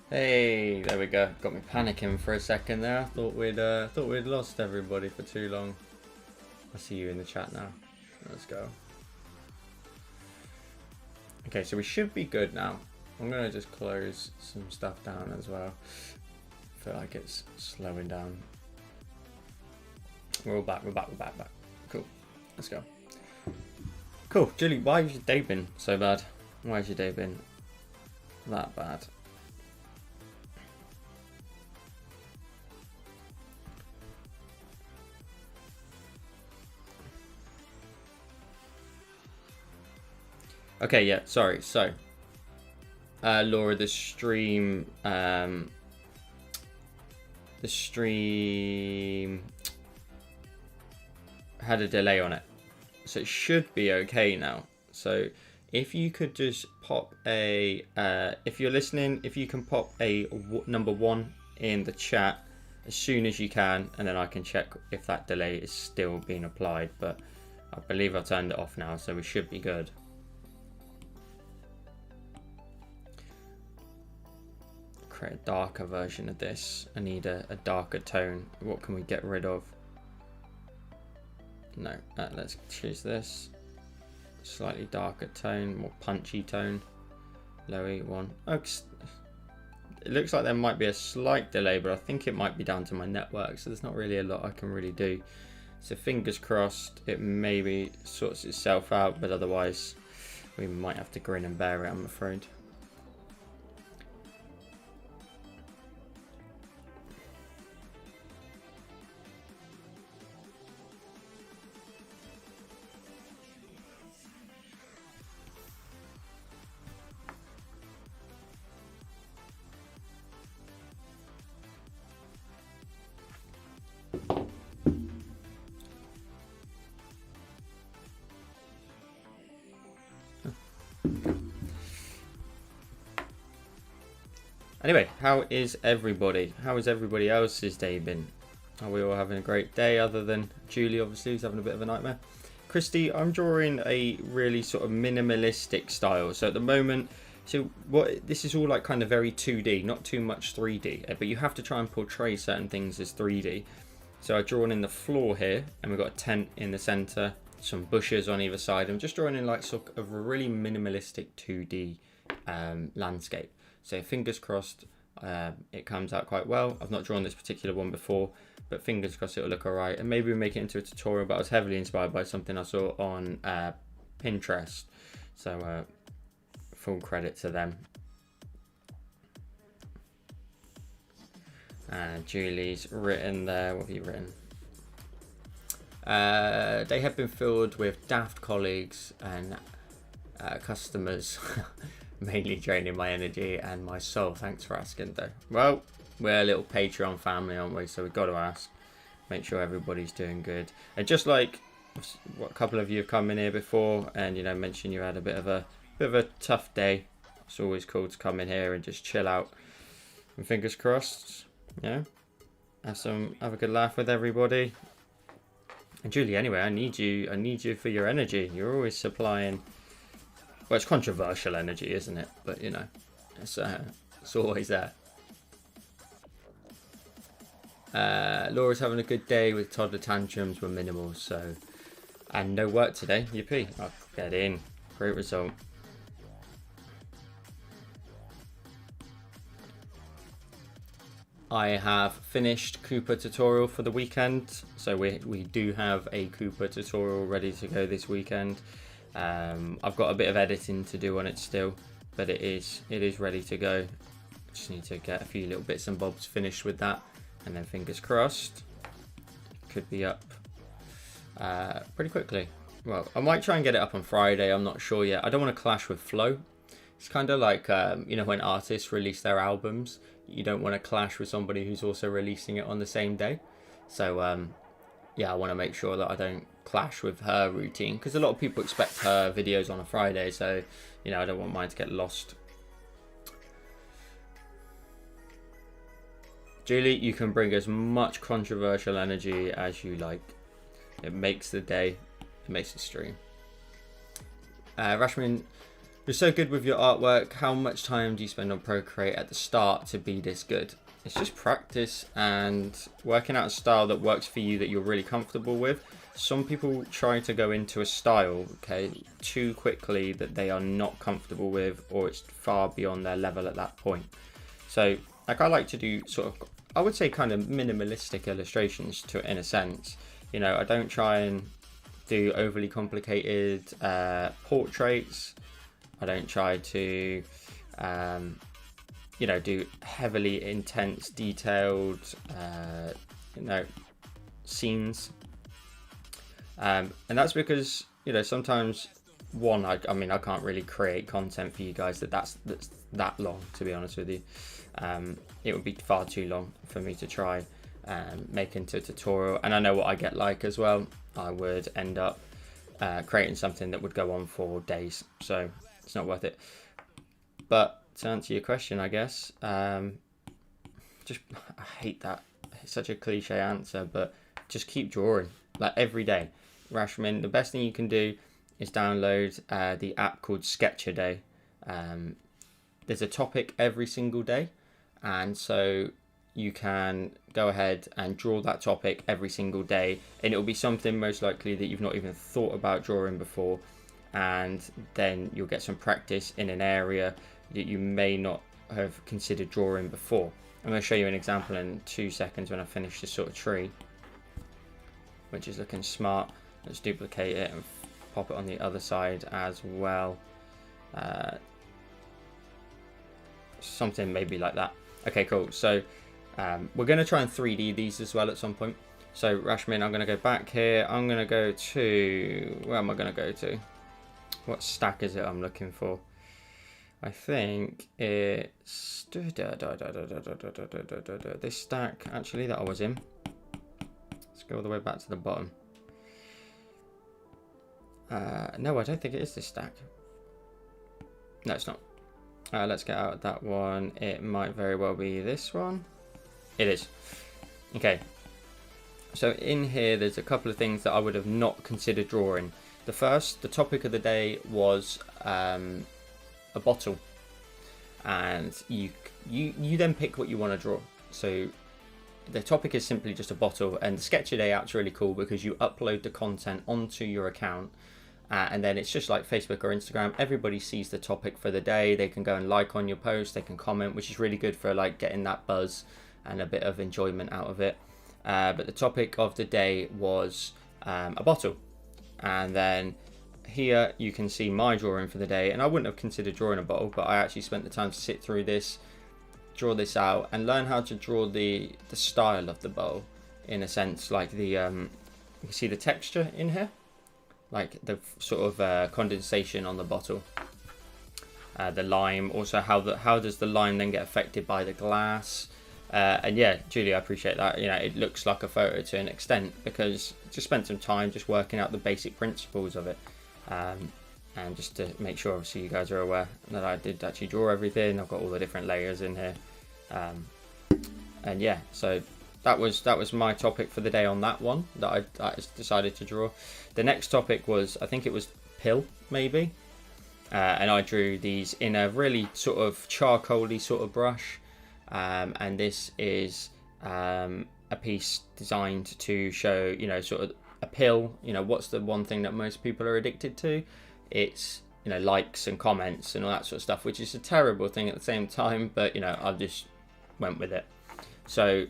Hey, there we go. Got me panicking for a second there. I thought we'd lost everybody for too long. I see you in the chat now. Let's go. Okay, so we should be good now. I'm gonna just close some stuff down as well. I feel like it's slowing down. We're all back. We're back. Cool. Let's go. Cool. Julie, why has your day been so bad? Why has your day been that bad? Okay, yeah, sorry. So, Laura, the stream had a delay on it, so it should be okay now. So, if you could just pop a, if you're listening, if you can pop a number 1 in the chat as soon as you can, and then I can check if that delay is still being applied. But I believe I've turned it off now, so we should be good. Create a darker version of this. I need a darker tone. What can we get rid of? No, let's choose this. Slightly darker tone, more punchy tone. Low E1. Oh, it looks like there might be a slight delay, but I think it might be down to my network, so there's not really a lot I can really do. So fingers crossed it maybe sorts itself out, but otherwise we might have to grin and bear it, I'm afraid. Anyway, how is everybody? How has everybody else's day been? Are we all having a great day, other than Julie, obviously, who's having a bit of a nightmare? Christy, I'm drawing a really sort of minimalistic style. So at the moment, this is all like kind of very 2D, not too much 3D, but you have to try and portray certain things as 3D. So I've drawn in the floor here, and we've got a tent in the center, some bushes on either side. I'm just drawing in like sort of a really minimalistic 2D landscape. So fingers crossed it comes out quite well. I've not drawn this particular one before, but fingers crossed it'll look alright. And maybe we make it into a tutorial, but I was heavily inspired by something I saw on Pinterest. So full credit to them. Julie's written there. What have you written? They have been filled with daft colleagues and customers. Mainly draining my energy and my soul. Thanks for asking, though. Well, we're a little Patreon family, aren't we? So we've got to ask. Make sure everybody's doing good. And just like what a couple of you have come in here before, and mentioned you had a bit of a tough day. It's always cool to come in here and just chill out. And fingers crossed, have a good laugh with everybody. And Julie, anyway, I need you for your energy. You're always supplying. Well, it's controversial energy, isn't it? But it's always there. Laura's having a good day with toddler tantrums were minimal, so and no work today. Yippee! I'll get in. Great result. I have finished Cooper tutorial for the weekend, so we do have a Cooper tutorial ready to go this weekend. I've got a bit of editing to do on it still, but it is ready to go. Just need to get a few little bits and bobs finished with that, and then fingers crossed could be up pretty quickly. Well, I might try and get it up on Friday. I'm not sure yet. I don't want to clash with flow. It's kind of like when artists release their albums, you don't want to clash with somebody who's also releasing it on the same day. So yeah, I want to make sure that I don't clash with her routine, because a lot of people expect her videos on a Friday, so I don't want mine to get lost. Julie, you can bring as much controversial energy as you like. It makes the day, it makes the stream. Rashmin, You're so good with your artwork. How much time do you spend on Procreate at the start to be this good? It's just practice and working out a style that works for you, that you're really comfortable with. Some people try to go into a style, okay, too quickly that they are not comfortable with, or it's far beyond their level at that point. So like, I like to do sort of, I would say, kind of minimalistic illustrations to, in a sense. You know, I don't try and do overly complicated portraits. I don't try to, you know, do heavily intense, detailed, you know, scenes. And that's because, you know, sometimes, one, I mean, I can't really create content for you guys that's that long, to be honest with you. It would be far too long for me to try make into a tutorial. And I know what I get like as well. I would end up creating something that would go on for days. So it's not worth it. But to answer your question, I guess, just, I hate that. It's such a cliche answer, but just keep drawing, like, every day. Rashmin, the best thing you can do is download the app called Sketchaday. There's a topic every single day, and so you can go ahead and draw that topic every single day, and it will be something most likely that you've not even thought about drawing before, and then you'll get some practice in an area that you may not have considered drawing before. I'm going to show you an example in 2 seconds when I finish this sort of tree, which is looking smart. Let's duplicate it and pop it on the other side as well. Something maybe like that. Okay, cool. So we're going to try and 3D these as well at some point. So Rashmin, I'm going to go back here. I'm going to go to, where am I going to go to? What stack is it I'm looking for? I think it's this stack actually that I was in. Let's go all the way back to the bottom. No, I don't think it is this stack. No, it's not. Let's get out of that one. It might very well be this one. It is. Okay. So in here, there's a couple of things that I would have not considered drawing. The first, the topic of the day was a bottle, and you then pick what you want to draw. So the topic is simply just a bottle, and the Sketchaday app's really cool because you upload the content onto your account, and then it's just like Facebook or Instagram. Everybody sees the topic for the day. They can go and like on your post, they can comment, which is really good for like getting that buzz and a bit of enjoyment out of it. But the topic of the day was a bottle, and then here you can see my drawing for the day. And I wouldn't have considered drawing a bottle, but I actually spent the time to sit through this, draw this out, and learn how to draw the style of the bowl, in a sense. Like the you can see the texture in here, like the sort of condensation on the bottle, the lime, also how does the lime then get affected by the glass. And yeah, Julie, I appreciate that. You know, it looks like a photo to an extent because I just spent some time just working out the basic principles of it, and just to make sure obviously you guys are aware that I did actually draw everything. I've got all the different layers in here, and yeah, so that was my topic for the day on that one that I decided to draw. The next topic was, I think it was pill maybe, and I drew these in a really sort of charcoaly sort of brush. And this is a piece designed to show, you know, sort of a pill. You know, what's the one thing that most people are addicted to? It's, you know, likes and comments and all that sort of stuff, which is a terrible thing at the same time, but, you know, I just went with it. So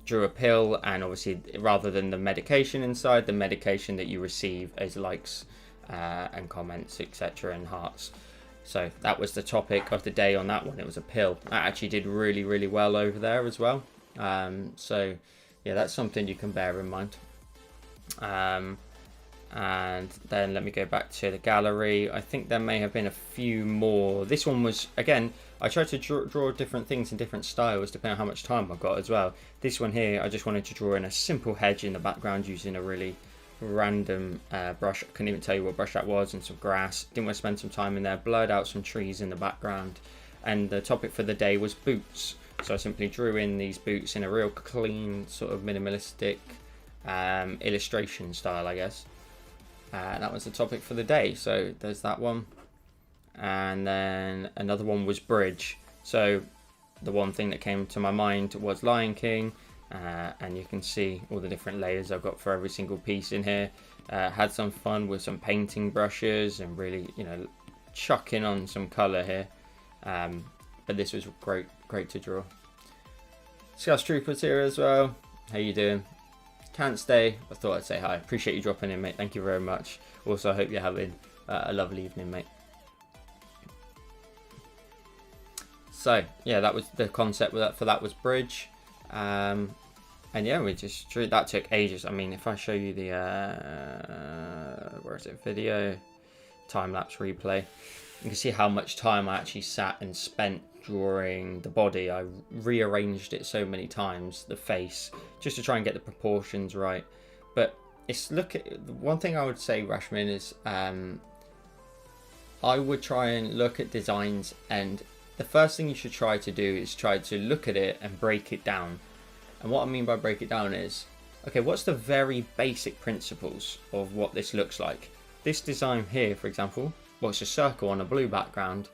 drew a pill, and obviously rather than the medication inside, the medication that you receive is likes and comments, etc., and hearts. So that was the topic of the day on that one. It was a pill. That actually did really, really well over there as well. So yeah, that's something you can bear in mind. And then let me go back to the gallery. I think there may have been a few more. This one was, again, I tried to draw different things in different styles depending on how much time I've got as well. This one here, I just wanted to draw in a simple hedge in the background using a really random brush. I couldn't even tell you what brush that was, and some grass. Didn't want to spend some time in there. Blurred out some trees in the background, and the topic for the day was boots. So I simply drew in these boots in a real clean sort of minimalistic illustration style, I guess. That was the topic for the day. So there's that one. and then another one was bridge. So the one thing that came to my mind was Lion King, and you can see all the different layers I've got for every single piece in here. Had some fun with some painting brushes and really, you know, chucking on some color here. But this was great to draw. Scouse Troopers here as well. How you doing? Can't stay. I thought I'd say hi. Appreciate you dropping in, mate. Thank you very much. Also, I hope you're having a lovely evening, mate. So yeah, that was the concept for that was bridge. And yeah, we just drew. That took ages. I mean, if I show you the where is it, video time-lapse replay, you can see how much time I actually sat and spent drawing the body. I rearranged it so many times, the face, just to try and get the proportions right. But it's one thing I would say, Rashmin, is I would try and look at designs, and the first thing you should try to do is try to look at it and break it down. And what I mean by break it down is, okay, what's the very basic principles of what this looks like? This design here, for example, well, it's a circle on a blue background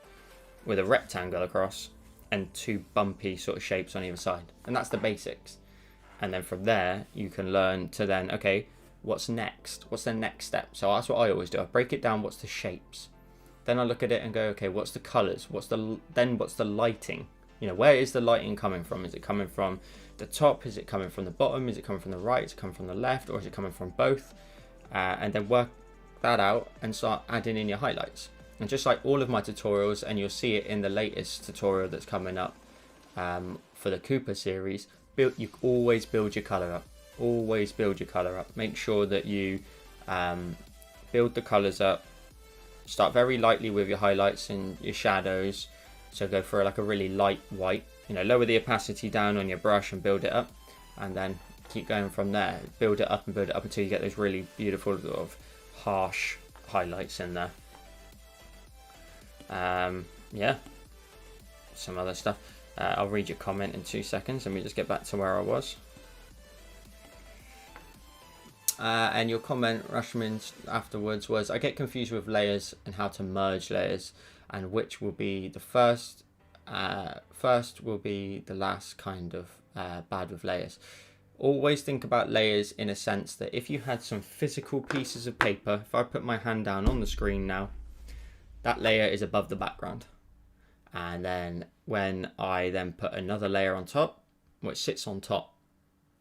with a rectangle across and two bumpy sort of shapes on either side. And that's the basics. And then from there, you can learn to then, okay, what's next? What's the next step? So that's what I always do. I break it down, what's the shapes? Then I look at it and go, okay, what's the colors? What's the lighting? You know, where is the lighting coming from? Is it coming from the top? Is it coming from the bottom? Is it coming from the right? Is it coming from the left? Or is it coming from both? And then work that out and start adding in your highlights. And just like all of my tutorials, and you'll see it in the latest tutorial that's coming up for the Cooper series, you always build your color up. Always build your color up. Make sure that you build the colors up. Start very lightly with your highlights and your shadows. So go for like a really light white. You know, lower the opacity down on your brush and build it up, and then keep going from there. Build it up and build it up until you get those really beautiful sort of harsh highlights in there. Yeah, some other stuff. I'll read your comment in 2 seconds. Let me just get back to where I was. And your comment, Rashmin, afterwards was, I get confused with layers and how to merge layers, and which will be the first will be the last, kind of bad with layers. Always think about layers in a sense that if you had some physical pieces of paper, if I put my hand down on the screen now, that layer is above the background. And then when I then put another layer on top, well, it sits on top.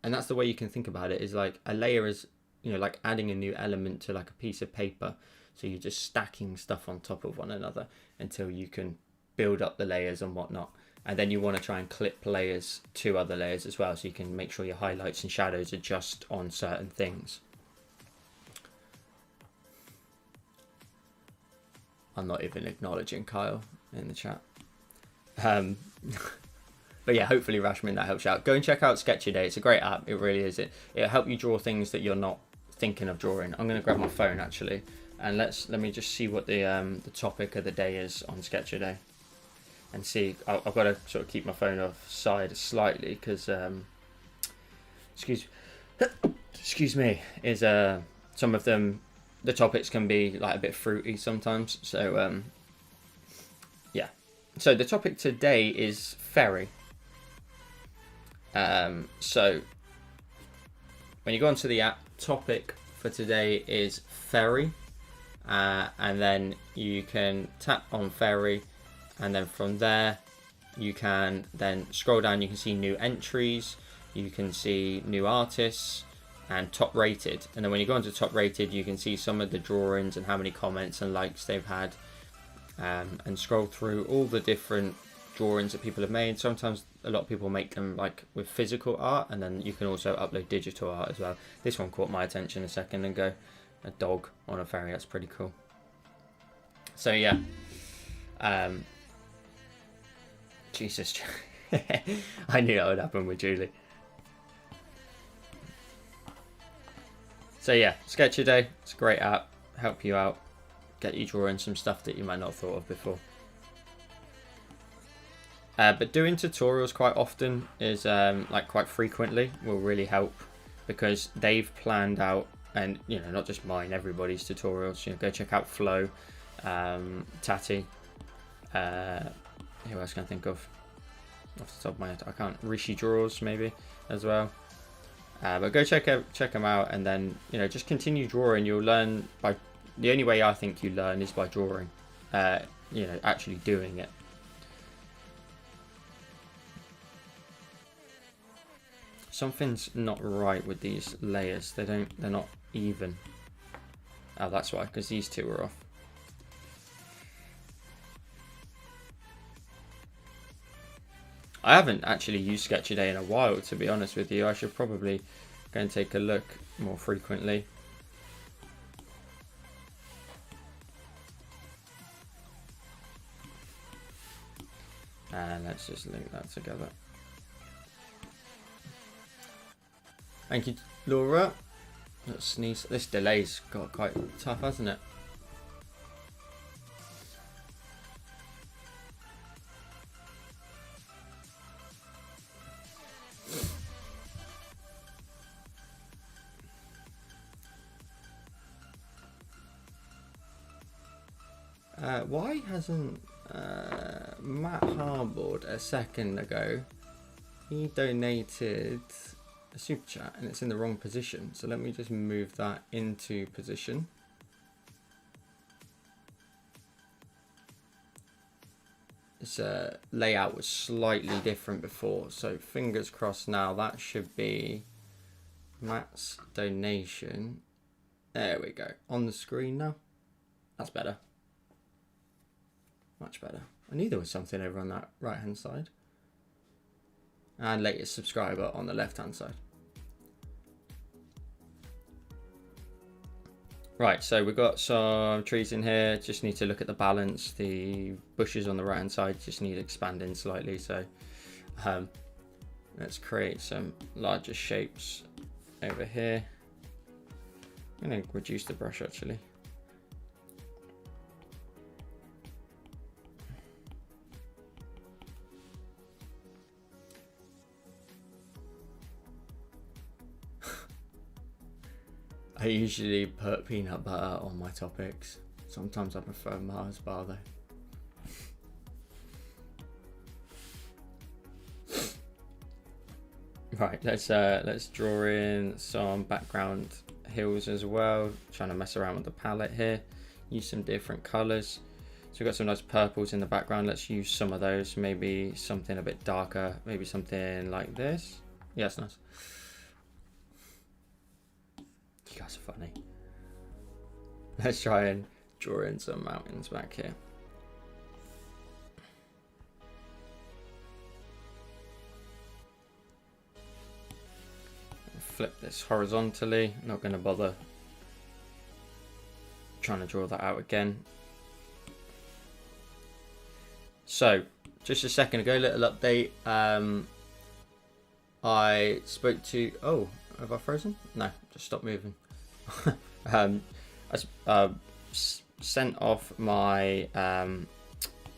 And that's the way you can think about it, is like a layer is, you know, like adding a new element to like a piece of paper. So you're just stacking stuff on top of one another until you can build up the layers and whatnot. And then you want to try and clip layers to other layers as well, so you can make sure your highlights and shadows are just on certain things. I'm not even acknowledging Kyle in the chat. But yeah, hopefully, Rashmin, that helps you out. Go and check out Sketchaday. It's a great app. It really is. It'll help you draw things that you're not thinking of drawing. I'm going to grab my phone actually, and let me just see what the topic of the day is on Sketchaday, and see. I've got to sort of keep my phone off side slightly because excuse me, is some of them, the topics can be like a bit fruity sometimes. So yeah. So the topic today is ferry. So when you go onto the app, topic for today is ferry, and then you can tap on ferry, and then from there you can then scroll down. You can see new entries, you can see new artists, and top rated. And then when you go into top rated, you can see some of the drawings and how many comments and likes they've had, and scroll through all the different drawings that people have made. Sometimes a lot of people make them like with physical art, and then you can also upload digital art as well. This one caught my attention a second ago, a dog on a ferry. That's pretty cool. So yeah, Jesus, I knew that would happen with Julie. So yeah, Sketchaday, it's a great app, help you out, get you drawing some stuff that you might not have thought of before. But doing tutorials quite often is like quite frequently will really help, because they've planned out, and you know, not just mine, everybody's tutorials. You know, go check out Flo, Tati, Who else can I think of off the top of my head? I can't. Rishi Draws maybe as well. But go check them out, and then just continue drawing. You'll learn by the only way I think you learn is by drawing. Actually doing it. Something's not right with these layers. They're not even. Oh, that's why, because these two are off. I haven't actually used Sketchaday in a while, to be honest with you. I should probably go and take a look more frequently. And let's just link that together. Thank you, Laura. Let's sneeze. This delay's got quite tough, hasn't it? Why hasn't Matt Harbord a second ago? He donated a super chat and it's in the wrong position. So let me just move that into position. This layout was slightly different before, so fingers crossed now that should be Matt's donation. There we go, on the screen now. That's better. Much better. I knew there was something over on that right hand side. And latest subscriber on the left hand side. Right, so we've got some trees in here. Just need to look at the balance. The bushes on the right hand side just need expanding slightly. So let's create some larger shapes over here. I'm going to reduce the brush actually. I usually put peanut butter on my topics. Sometimes I prefer Mars bar though. Right, let's draw in some background hills as well. Trying to mess around with the palette here. Use some different colours. So we've got some nice purples in the background. Let's use some of those. Maybe something a bit darker. Maybe something like this. Yeah, it's nice. You guys are funny. Let's try and draw in some mountains back here. Flip this horizontally. Not going to bother trying to draw that out again. So, just a second ago, little update. I spoke to... Oh, have I frozen? No, just stop moving. I sent off my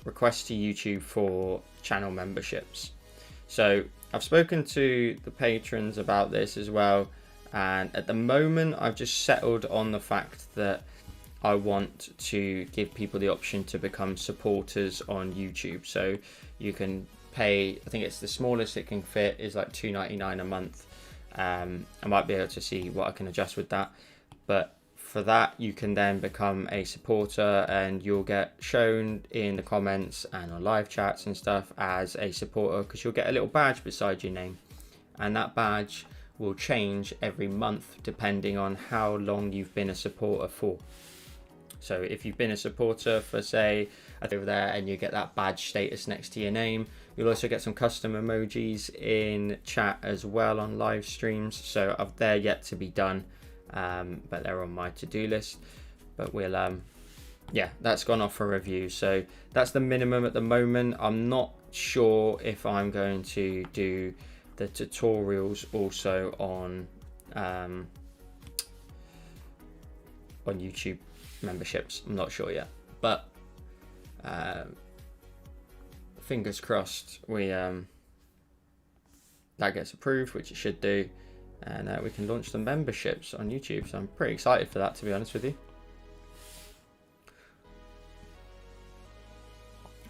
request to YouTube for channel memberships. So I've spoken to the patrons about this as well, and at the moment I've just settled on the fact that I want to give people the option to become supporters on YouTube. So you can pay, I think it's the smallest it can fit is like $2.99 a month. I might be able to see what I can adjust with that, but for that you can then become a supporter and you'll get shown in the comments and on live chats and stuff as a supporter, because you'll get a little badge beside your name, and that badge will change every month depending on how long you've been a supporter for. So if you've been a supporter for, say, over there, and you get that badge status next to your name, you'll also get some custom emojis in chat as well on live streams. So they're yet to be done, but they're on my to-do list. But we'll, yeah, that's gone off for review. So that's the minimum at the moment. I'm not sure if I'm going to do the tutorials also on YouTube memberships. I'm not sure yet, but fingers crossed we that gets approved, which it should do, and we can launch the memberships on YouTube. So I'm pretty excited for that, to be honest with you.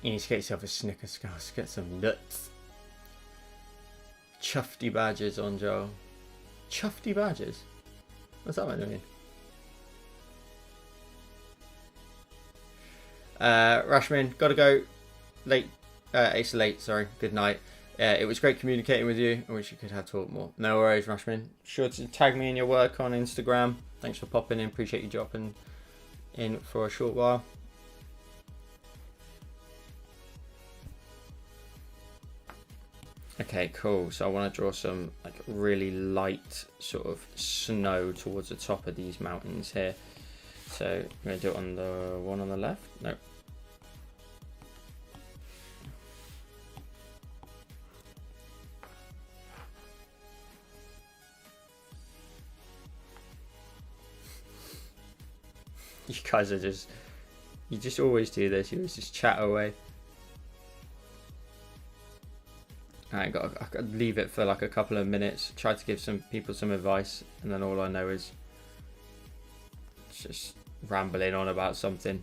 You need to get yourself a Snickers, guys. Get some nuts. Chuffy badges on Joel. Chuffy badges? What's that meant to mean? Rashmin, gotta go. Late. It's late, sorry. Good night. It was great communicating with you. I wish you could have talked more. No worries, Rashmin. Sure to tag me in your work on Instagram. Thanks for popping in. Appreciate you dropping in for a short while. Okay, cool. So I want to draw some like really light sort of snow towards the top of these mountains here. So I'm going to do it on the one on the left. No. You guys are just, you just always do this. You always just chat away. I got to leave it for like a couple of minutes. Try to give some people some advice, and then all I know is just rambling on about something.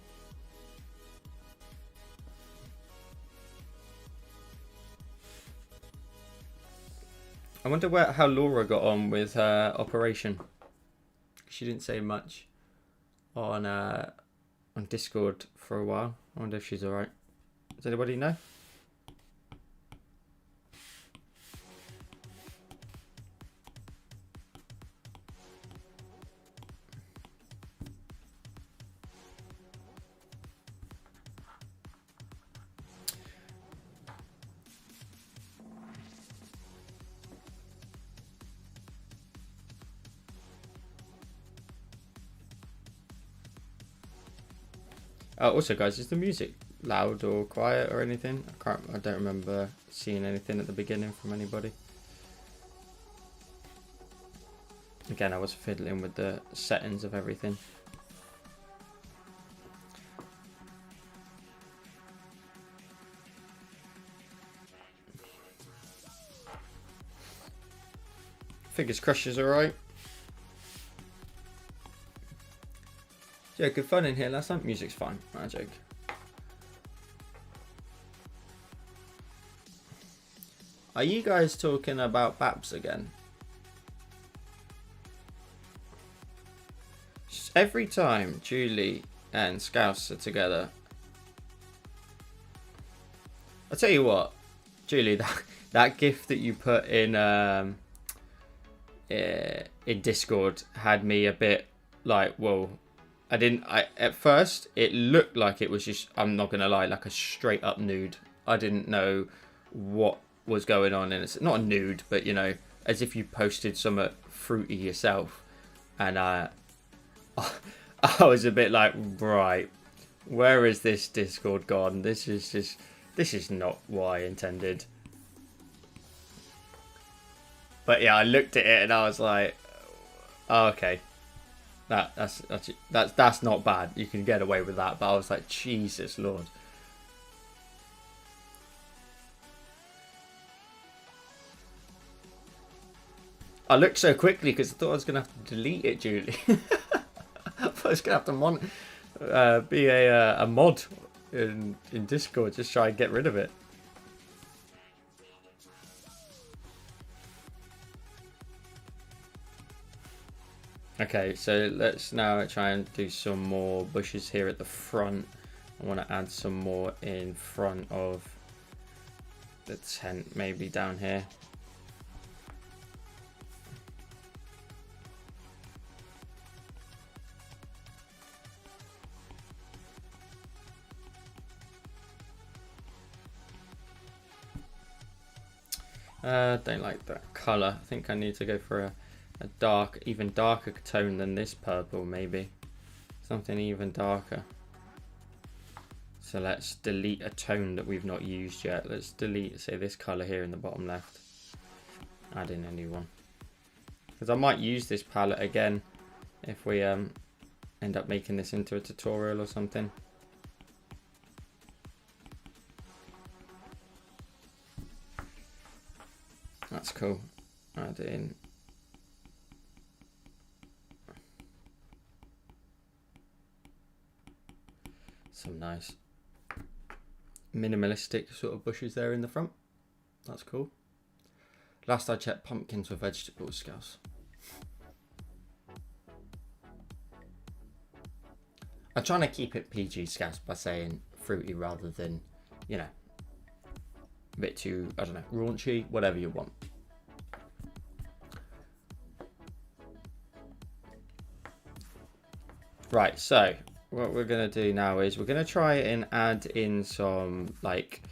I wonder how Laura got on with her operation. She didn't say much on Discord for a while. I wonder if she's alright. Does anybody know? Also, guys, is the music loud or quiet or anything? I don't remember seeing anything at the beginning from anybody. Again, I was fiddling with the settings of everything. Fingers Crusher's alright. Yeah, good fun in here last time. Music's fine. I joke. Are you guys talking about Babs again? Every time Julie and Scouse are together, I'll tell you what, Julie, that GIF that you put in Discord had me a bit like, whoa. At first it looked like it was just, I'm not gonna lie, like a straight up nude. I didn't know what was going on, and it's not a nude, but you know, as if you posted something fruity yourself. And I was a bit like, right, where is this Discord gone? This is not what I intended. But yeah, I looked at it and I was like, oh, okay. That's not bad. You can get away with that. But I was like, Jesus Lord. I looked so quickly because I thought I was gonna have to delete it, Julie. I thought I was gonna have to be a mod in Discord, just try and get rid of it. Okay, so let's now try and do some more bushes here at the front. I want to add some more in front of the tent, maybe down here. Don't like that colour. I think I need to go for a dark, even darker tone than this purple, maybe. Something even darker. So let's delete a tone that we've not used yet. Let's delete, say, this colour here in the bottom left. Add in a new one. Because I might use this palette again if we end up making this into a tutorial or something. That's cool. Add in. Some nice minimalistic sort of bushes there in the front. That's cool. Last I checked, pumpkins were vegetable scales. I'm trying to keep it PG scales by saying fruity rather than, you know, a bit too, I don't know, raunchy, whatever you want. Right, so what we're going to do now is we're going to try and add in some like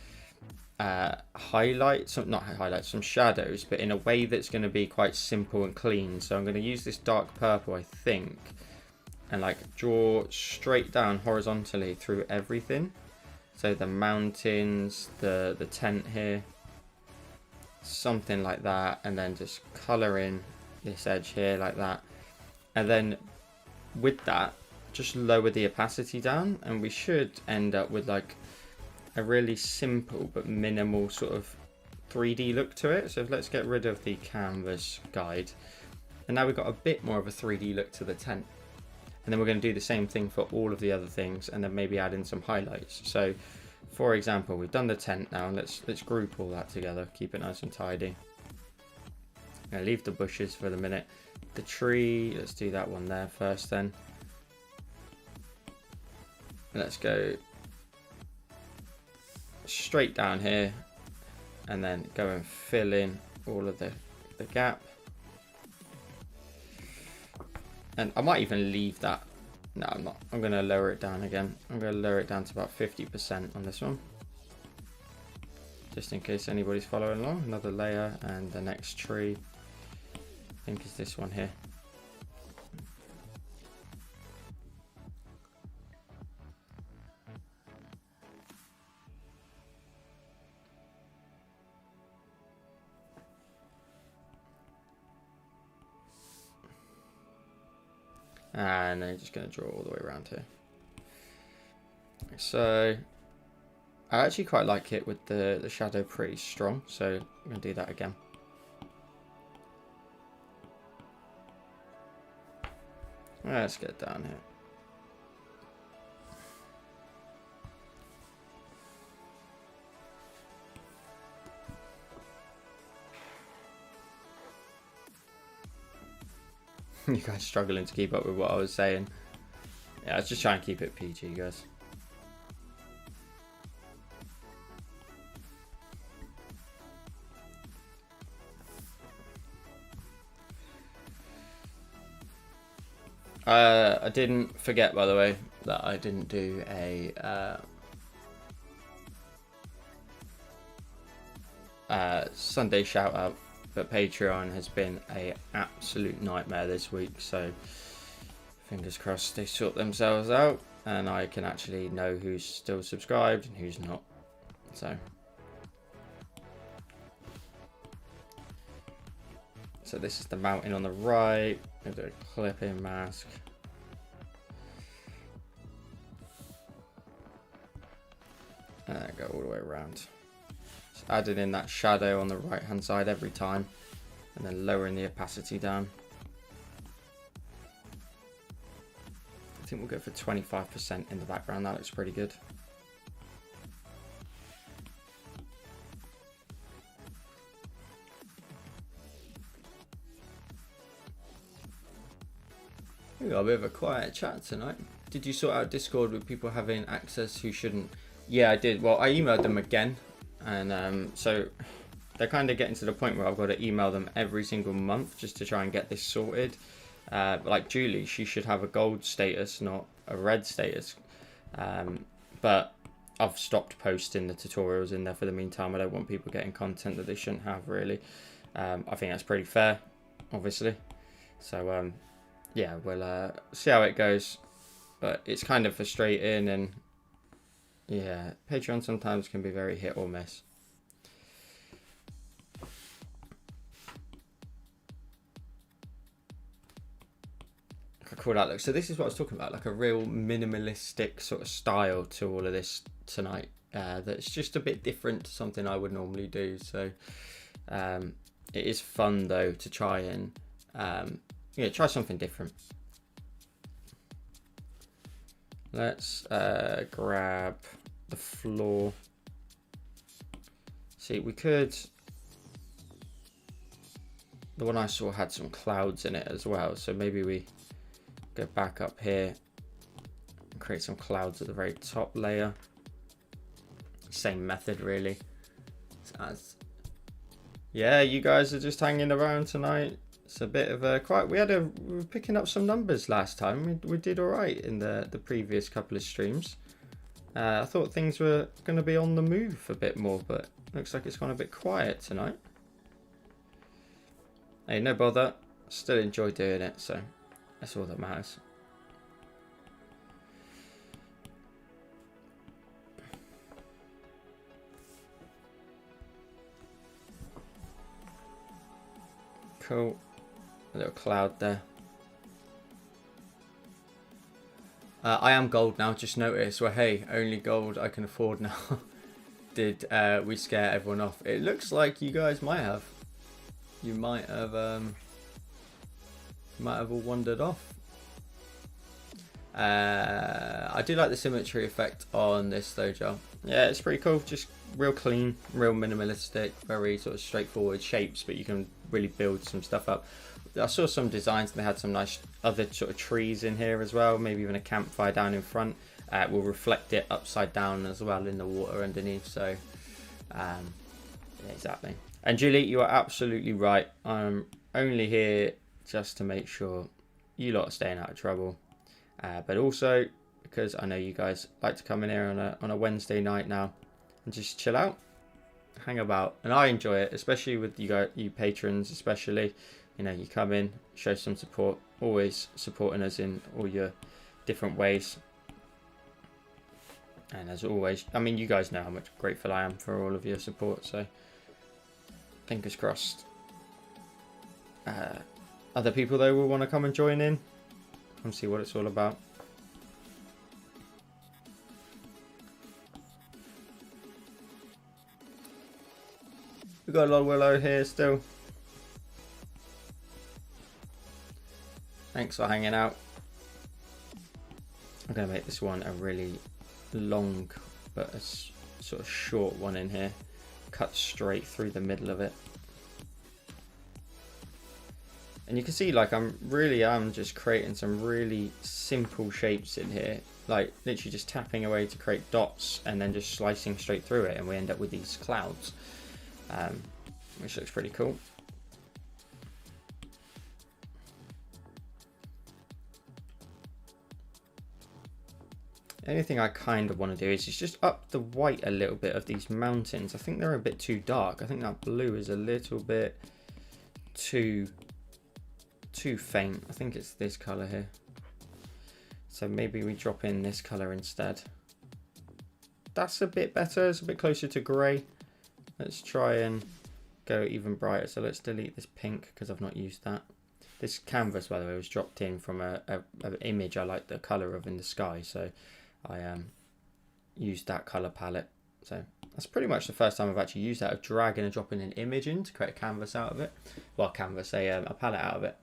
highlights, not highlights, some shadows, but in a way that's going to be quite simple and clean. So I'm going to use this dark purple, I think, and like draw straight down horizontally through everything. So the mountains, the tent here, something like that, and then just color in this edge here like that. And then with that, just lower the opacity down, and we should end up with like a really simple but minimal sort of 3D look to it. So let's get rid of the canvas guide, and now we've got a bit more of a 3D look to the tent. And then we're going to do the same thing for all of the other things, and then maybe add in some highlights. So for example, we've done the tent now. Let's group all that together, keep it nice and tidy. I'm going to leave the bushes for the minute. The tree, let's do that one there first then. Let's go straight down here and then go and fill in all of the gap. And I might even leave that. No, I'm not. I'm going to lower it down again. I'm going to lower it down to about 50% on this one, just in case anybody's following along. Another layer, and the next tree, I think, is this one here. And then you're just going to draw all the way around here. So I actually quite like it with the shadow pretty strong, so I'm going to do that again. Let's get down here. You guys struggling to keep up with what I was saying. Yeah, I was just trying to keep it PG, guys. I didn't forget, by the way, that I didn't do a Sunday shout out, but Patreon has been an absolute nightmare this week, so fingers crossed they sort themselves out and I can actually know who's still subscribed and who's not. So this is the mountain on the right. I'm going to do a clipping mask. And then go all the way around. Just adding in that shadow on the right hand side every time, and then lowering the opacity down. I think we'll go for 25% in the background. That looks pretty good. We got a bit of a quiet chat tonight. Did you sort out Discord with people having access who shouldn't? Yeah, I did. Well, I emailed them again, and so they're kind of getting to the point where I've got to email them every single month just to try and get this sorted. Like Julie, she should have a gold status, not a red status. But I've stopped posting the tutorials in there for the meantime. I don't want people getting content that they shouldn't have, really. I think that's pretty fair, obviously. So yeah, we'll see how it goes. But it's kind of frustrating, and yeah, Patreon sometimes can be very hit or miss. Cool that looks. So this is what I was talking about, like a real minimalistic sort of style to all of this tonight. That's just a bit different to something I would normally do. So it is fun though to try and try something different. Let's grab the floor. See, we could... The one I saw had some clouds in it as well, so maybe we go back up here and create some clouds at the very top layer. Same method really. Yeah, you guys are just hanging around tonight. It's a bit of a quite. We were picking up some numbers last time. We did all right in the previous couple of streams. I thought things were going to be on the move a bit more, but looks like it's gone a bit quiet tonight. Hey, no bother. Still enjoy doing it, so that's all that matters. Cool. A little cloud there. I am gold now, just noticed. Well, hey, only gold I can afford now. Did we scare everyone off? It looks like you guys might have. You might have all wandered off. I do like the symmetry effect on this though, Joel. Yeah, it's pretty cool. Just real clean, real minimalistic, very sort of straightforward shapes, but you can really build some stuff up. I saw some designs and they had some nice other sort of trees in here as well, maybe even a campfire down in front. Will reflect it upside down as well in the water underneath, so yeah, exactly. And Julie, you are absolutely right. I'm only here just to make sure you lot are staying out of trouble, but also because I know you guys like to come in here on a Wednesday night now and just chill out, hang about, and I enjoy it, especially with you patrons, especially. You know, you come in, show some support, always supporting us in all your different ways. And as always, I mean, you guys know how much grateful I am for all of your support, so fingers crossed. Other people, though, will want to come and join in and see what it's all about. We've got a lot of Willow here still. Thanks for hanging out. I'm going to make this one a really long but a sort of short one in here. Cut straight through the middle of it. And you can see, like, I'm just creating some really simple shapes in here. Like, literally just tapping away to create dots and then just slicing straight through it, and we end up with these clouds, which looks pretty cool. Anything I kind of want to do is just up the white a little bit of these mountains. I think they're a bit too dark. I think that blue is a little bit too faint. I think it's this color here. So maybe we drop in this color instead. That's a bit better. It's a bit closer to gray. Let's try and go even brighter. So let's delete this pink because I've not used that. This canvas, by the way, was dropped in from an image I like the color of in the sky. So I used that color palette. So that's pretty much the first time I've actually used that, of dragging and dropping an image in to create a canvas out of it. Well, a palette out of it.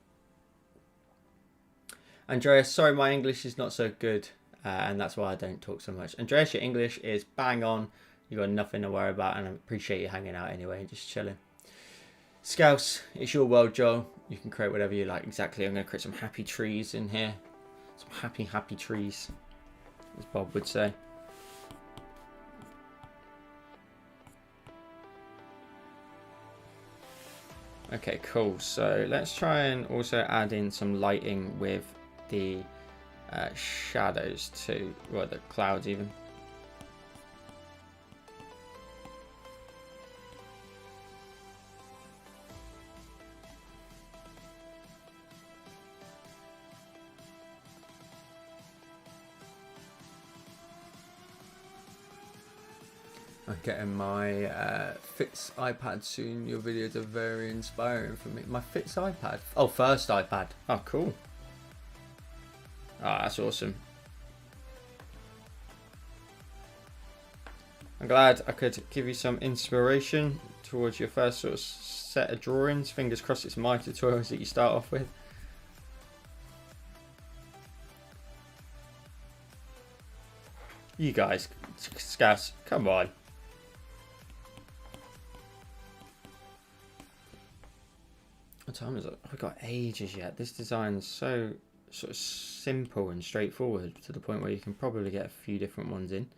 Andreas, sorry my English is not so good, and that's why I don't talk so much. Andreas, your English is bang on. You got nothing to worry about, and I appreciate you hanging out anyway and just chilling. Scouse, it's your world, Joel. You can create whatever you like. Exactly. I'm going to create some happy trees in here. Some happy trees, as Bob would say. Okay, cool. So let's try and also add in some lighting with the shadows too, or the clouds even. I'm getting my Fitz iPad soon. Your videos are very inspiring for me. My Fitz iPad? Oh, first iPad. Oh, cool. Oh, that's awesome. I'm glad I could give you some inspiration towards your first sort of set of drawings. Fingers crossed it's my tutorials that you start off with. You guys, Scouts, come on. What time is it? I've got ages yet. This design's so sort of simple and straightforward to the point where you can probably get a few different ones in.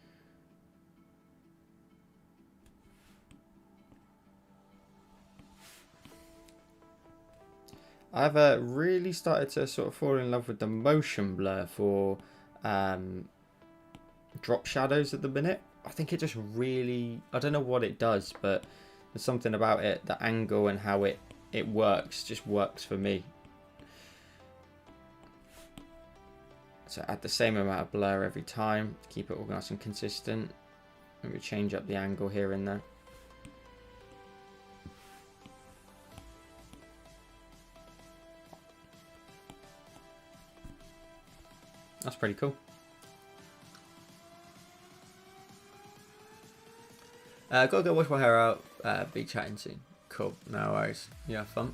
I've really started to sort of fall in love with the motion blur for drop shadows at the minute. I think it just really, I don't know what it does, but there's something about it, the angle and how it works, just works for me. So add the same amount of blur every time, keep it all nice and consistent. Maybe change up the angle here and there. That's pretty cool. Gotta go wash my hair out, be chatting soon. Cool, no worries. You have fun.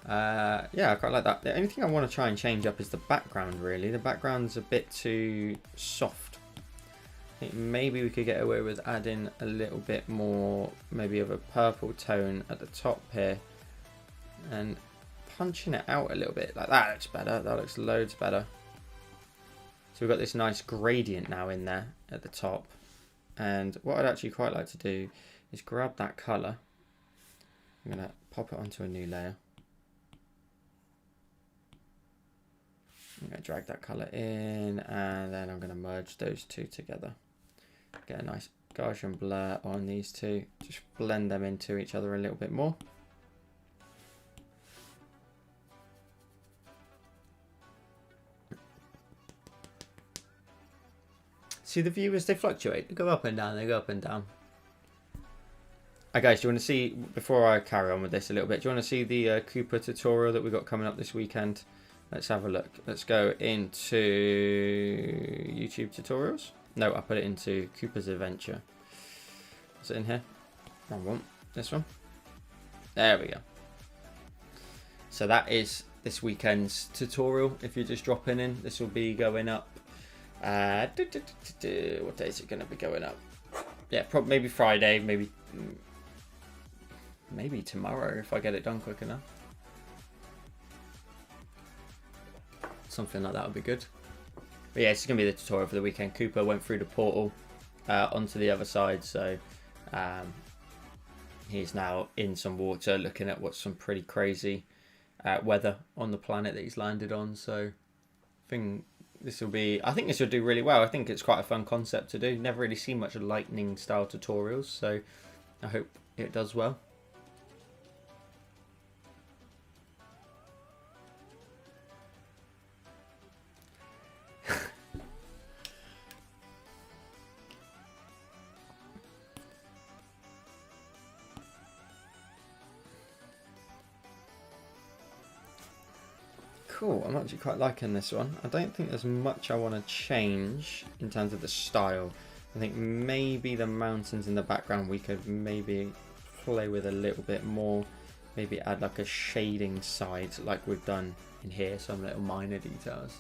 Yeah, I quite like that. The only thing I want to try and change up is the background, really. The background's a bit too soft. I think maybe we could get away with adding a little bit more, maybe of a purple tone at the top here. And punching it out a little bit. Like that looks better. That looks loads better. So we've got this nice gradient now in there at the top. And what I'd actually quite like to do is grab that colour. I'm going to pop it onto a new layer. I'm going to drag that colour in, and then I'm going to merge those two together. Get a nice Gaussian blur on these two. Just blend them into each other a little bit more. See the viewers, they fluctuate. They go up and down, they go up and down. Hi guys, do you want to see, before I carry on with this a little bit, do you want to see the Cooper tutorial that we got coming up this weekend? Let's have a look. Let's go into YouTube tutorials. No, I put it into Cooper's Adventure. Is it in here? Wrong one. This one. There we go. So that is this weekend's tutorial. If you're just dropping in, this will be going up. What day is it going to be going up? Yeah, probably maybe Friday, maybe tomorrow if I get it done quick enough. Something like that would be good. But yeah, it's going to be the tutorial for the weekend. Cooper went through the portal onto the other side, so he's now in some water looking at what's some pretty crazy weather on the planet that he's landed on. So I think this will do really well. I think it's quite a fun concept to do. Never really seen much lightning style tutorials, so I hope it does well. Cool, I'm actually quite liking this one. I don't think there's much I want to change in terms of the style. I think maybe the mountains in the background we could maybe play with a little bit more. Maybe add like a shading side like we've done in here, some little minor details.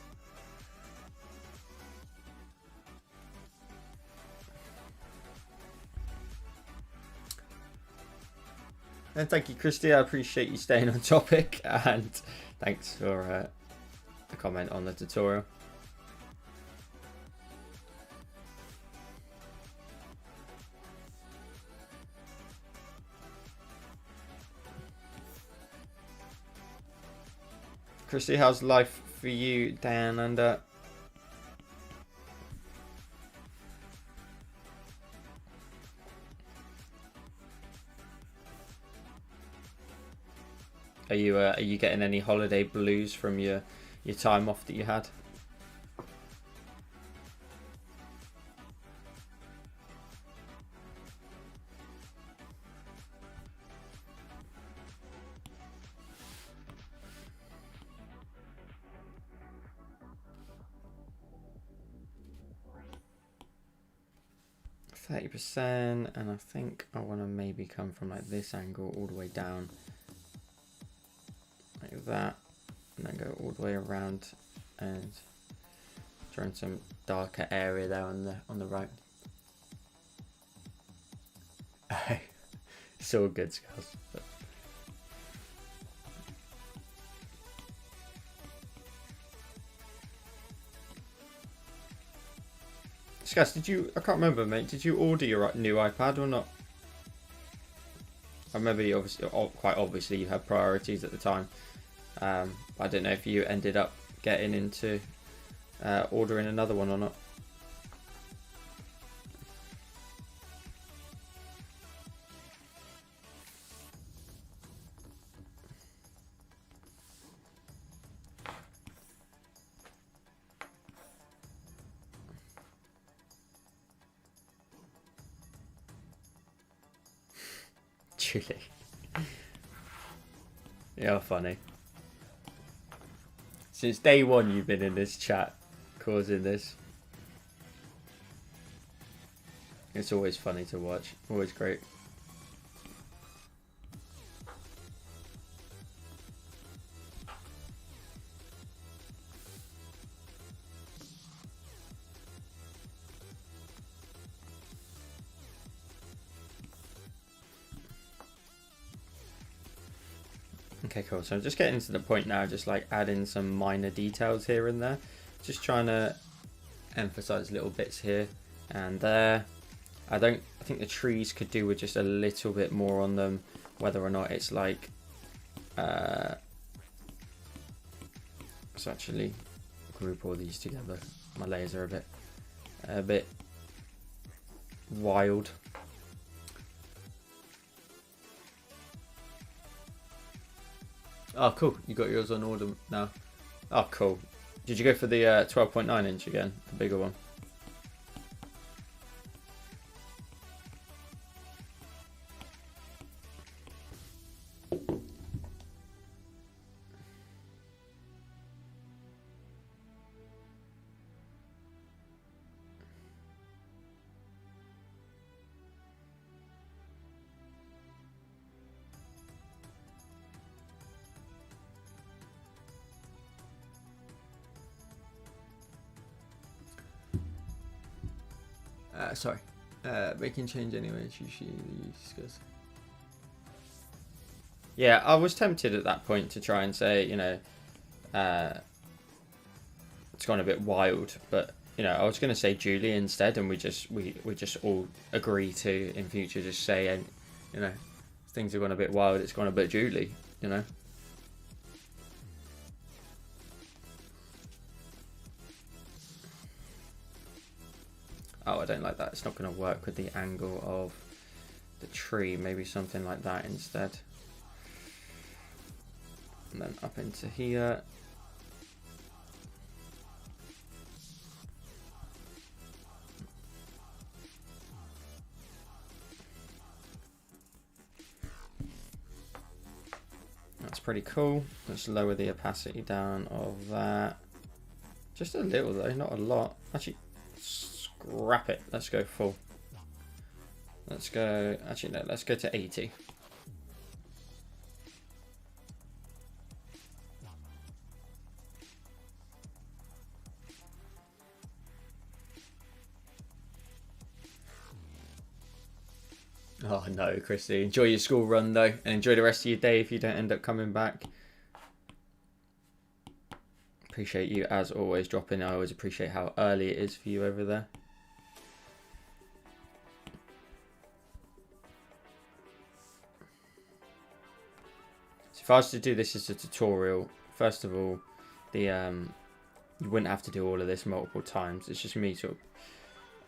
And thank you, Christy. I appreciate you staying on topic, and thanks for the comment on the tutorial. Christy, how's life for you down under? Are you getting any holiday blues from your time off that you had? %, and I think I want to maybe come from like this angle all the way down. Like that, and then go all the way around and Drawing some darker area there on the right. It's all good, Scales. Scales, did you? I can't remember, mate. Did you order your new iPad or not? I remember you obviously, quite obviously, you had priorities at the time. I don't know if you ended up getting into ordering another one or not. Julie. You're funny. Since day one you've been in this chat causing this. It's always funny to watch. Always great. Okay, cool. So I'm just getting to the point now, just like adding some minor details here and there. Just trying to emphasize little bits here and there. I think the trees could do with just a little bit more on them, whether or not it's like let's actually group all these together. My layers are a bit wild. Oh, cool. You got yours on order now. Oh, cool. Did you go for the 12.9 inch again? The bigger one? Sorry. Making change anyway. Discuss. Yeah, I was tempted at that point to try and say, you know, it's gone a bit wild, but you know, I was going to say Julie instead, and we just all agree to in future just say, and you know, things have gone a bit wild. It's gone a bit Julie, you know. Oh, I don't like that. It's not going to work with the angle of the tree. Maybe something like that instead. And then up into here. That's pretty cool. Let's lower the opacity down of that. Just a little though, not a lot. Actually, scrap it. Let's go full. Let's go, actually no, let's go to 80. Oh no, Christy. Enjoy your school run though, and enjoy the rest of your day if you don't end up coming back. Appreciate you as always dropping. I always appreciate how early it is for you over there. So if I was to do this as a tutorial, first of all, you wouldn't have to do all of this multiple times. It's just me sort of,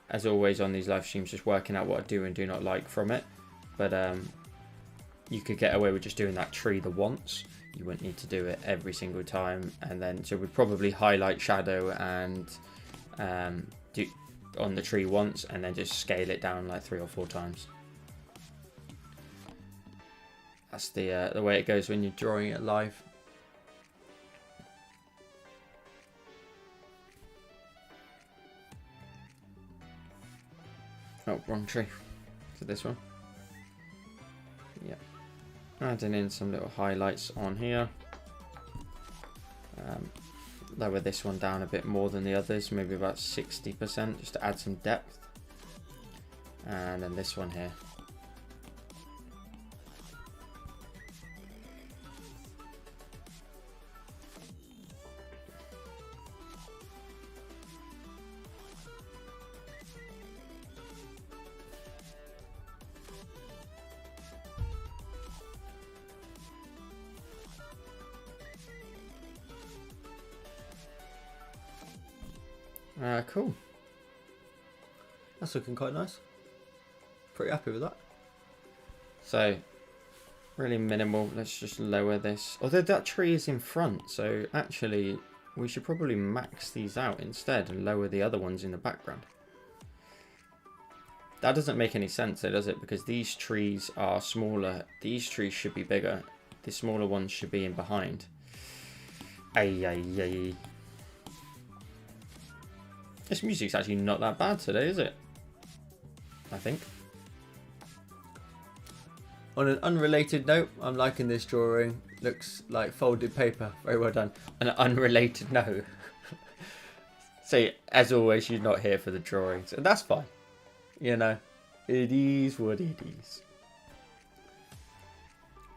as always on these live streams, just working out what I do and do not like from it. But you could get away with just doing that tree the once. You wouldn't need to do it every single time. And then, so we'd probably highlight shadow and do on the tree once, and then just scale it down like 3 or 4 times. That's the way it goes when you're drawing it live. Oh, wrong tree. So this one. Yeah. Adding in some little highlights on here. lower this one down a bit more than the others, maybe about 60%, just to add some depth. And then this one here. Cool. That's looking quite nice. Pretty happy with that. So, really minimal. Let's just lower this. Although that tree is in front, so actually we should probably max these out instead and lower the other ones in the background. That doesn't make any sense though, does it? Because these trees are smaller. These trees should be bigger. The smaller ones should be in behind. Ay, ay, ay. This music's actually not that bad today, is it? I think. On an unrelated note, I'm liking this drawing. Looks like folded paper. Very well done. On an unrelated note. So, as always, you're not here for the drawings. And that's fine. You know, it is what it is.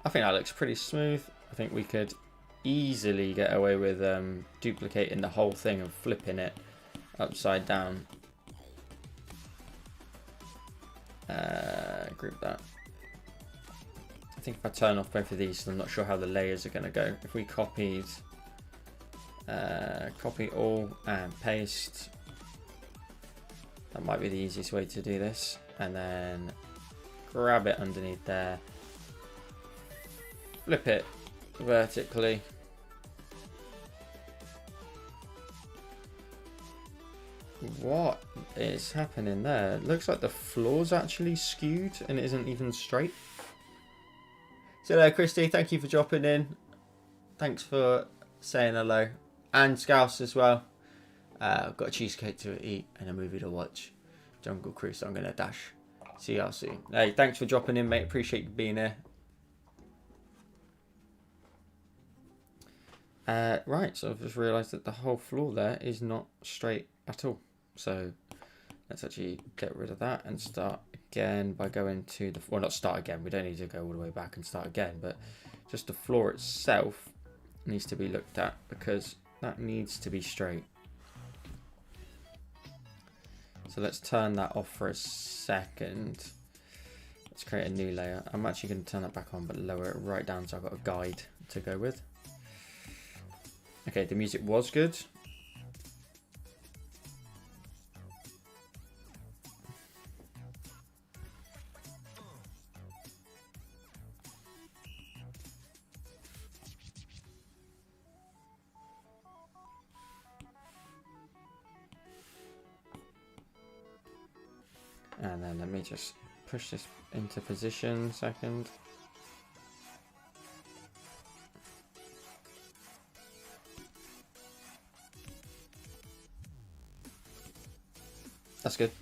I think that looks pretty smooth. I think we could easily get away with duplicating the whole thing and flipping it upside down. Group that. I think if I turn off both of these, I'm not sure how the layers are going to go. If we copied, copy all and paste, that might be the easiest way to do this. And then grab it underneath there, flip it vertically. What is happening there? It looks like the floor's actually skewed and it isn't even straight. So there, Christy, thank you for dropping in. Thanks for saying hello. And Scouse as well. I've got a cheesecake to eat and a movie to watch. Jungle Cruise, so I'm going to dash. See y'all soon. Hey, thanks for dropping in, mate. Appreciate you being here. Right, so I've just realised that the whole floor there is not straight at all. So let's actually get rid of that and start again by going to the, well, not start again, we don't need to go all the way back and start again, but just the floor itself needs to be looked at because that needs to be straight. So let's turn that off for a second. Let's create a new layer. I'm actually going to turn that back on but lower it right down so I've got a guide to go with. Okay, the music was good. And then let me just push this into position second. That's good.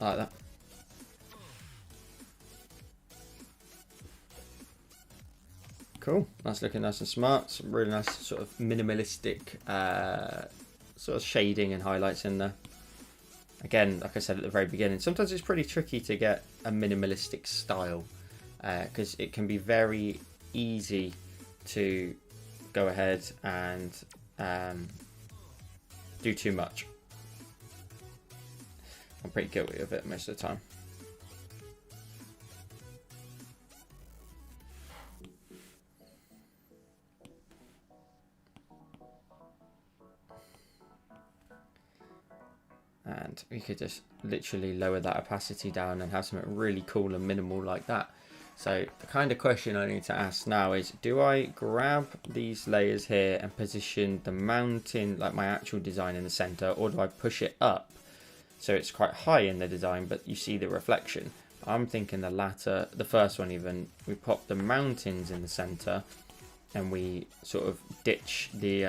I like that. Cool. That's looking nice and smart. Some really nice sort of minimalistic sort of shading and highlights in there. Again, like I said at the very beginning, sometimes it's pretty tricky to get a minimalistic style because it can be very easy to go ahead and do too much. I'm pretty guilty of it most of the time. And we could just literally lower that opacity down and have something really cool and minimal like that. So the kind of question I need to ask now is, do I grab these layers here and position the mountain, like my actual design, in the center, or do I push it up so it's quite high in the design but you see the reflection? I'm thinking the latter, the first one even. We pop the mountains in the center and we sort of ditch the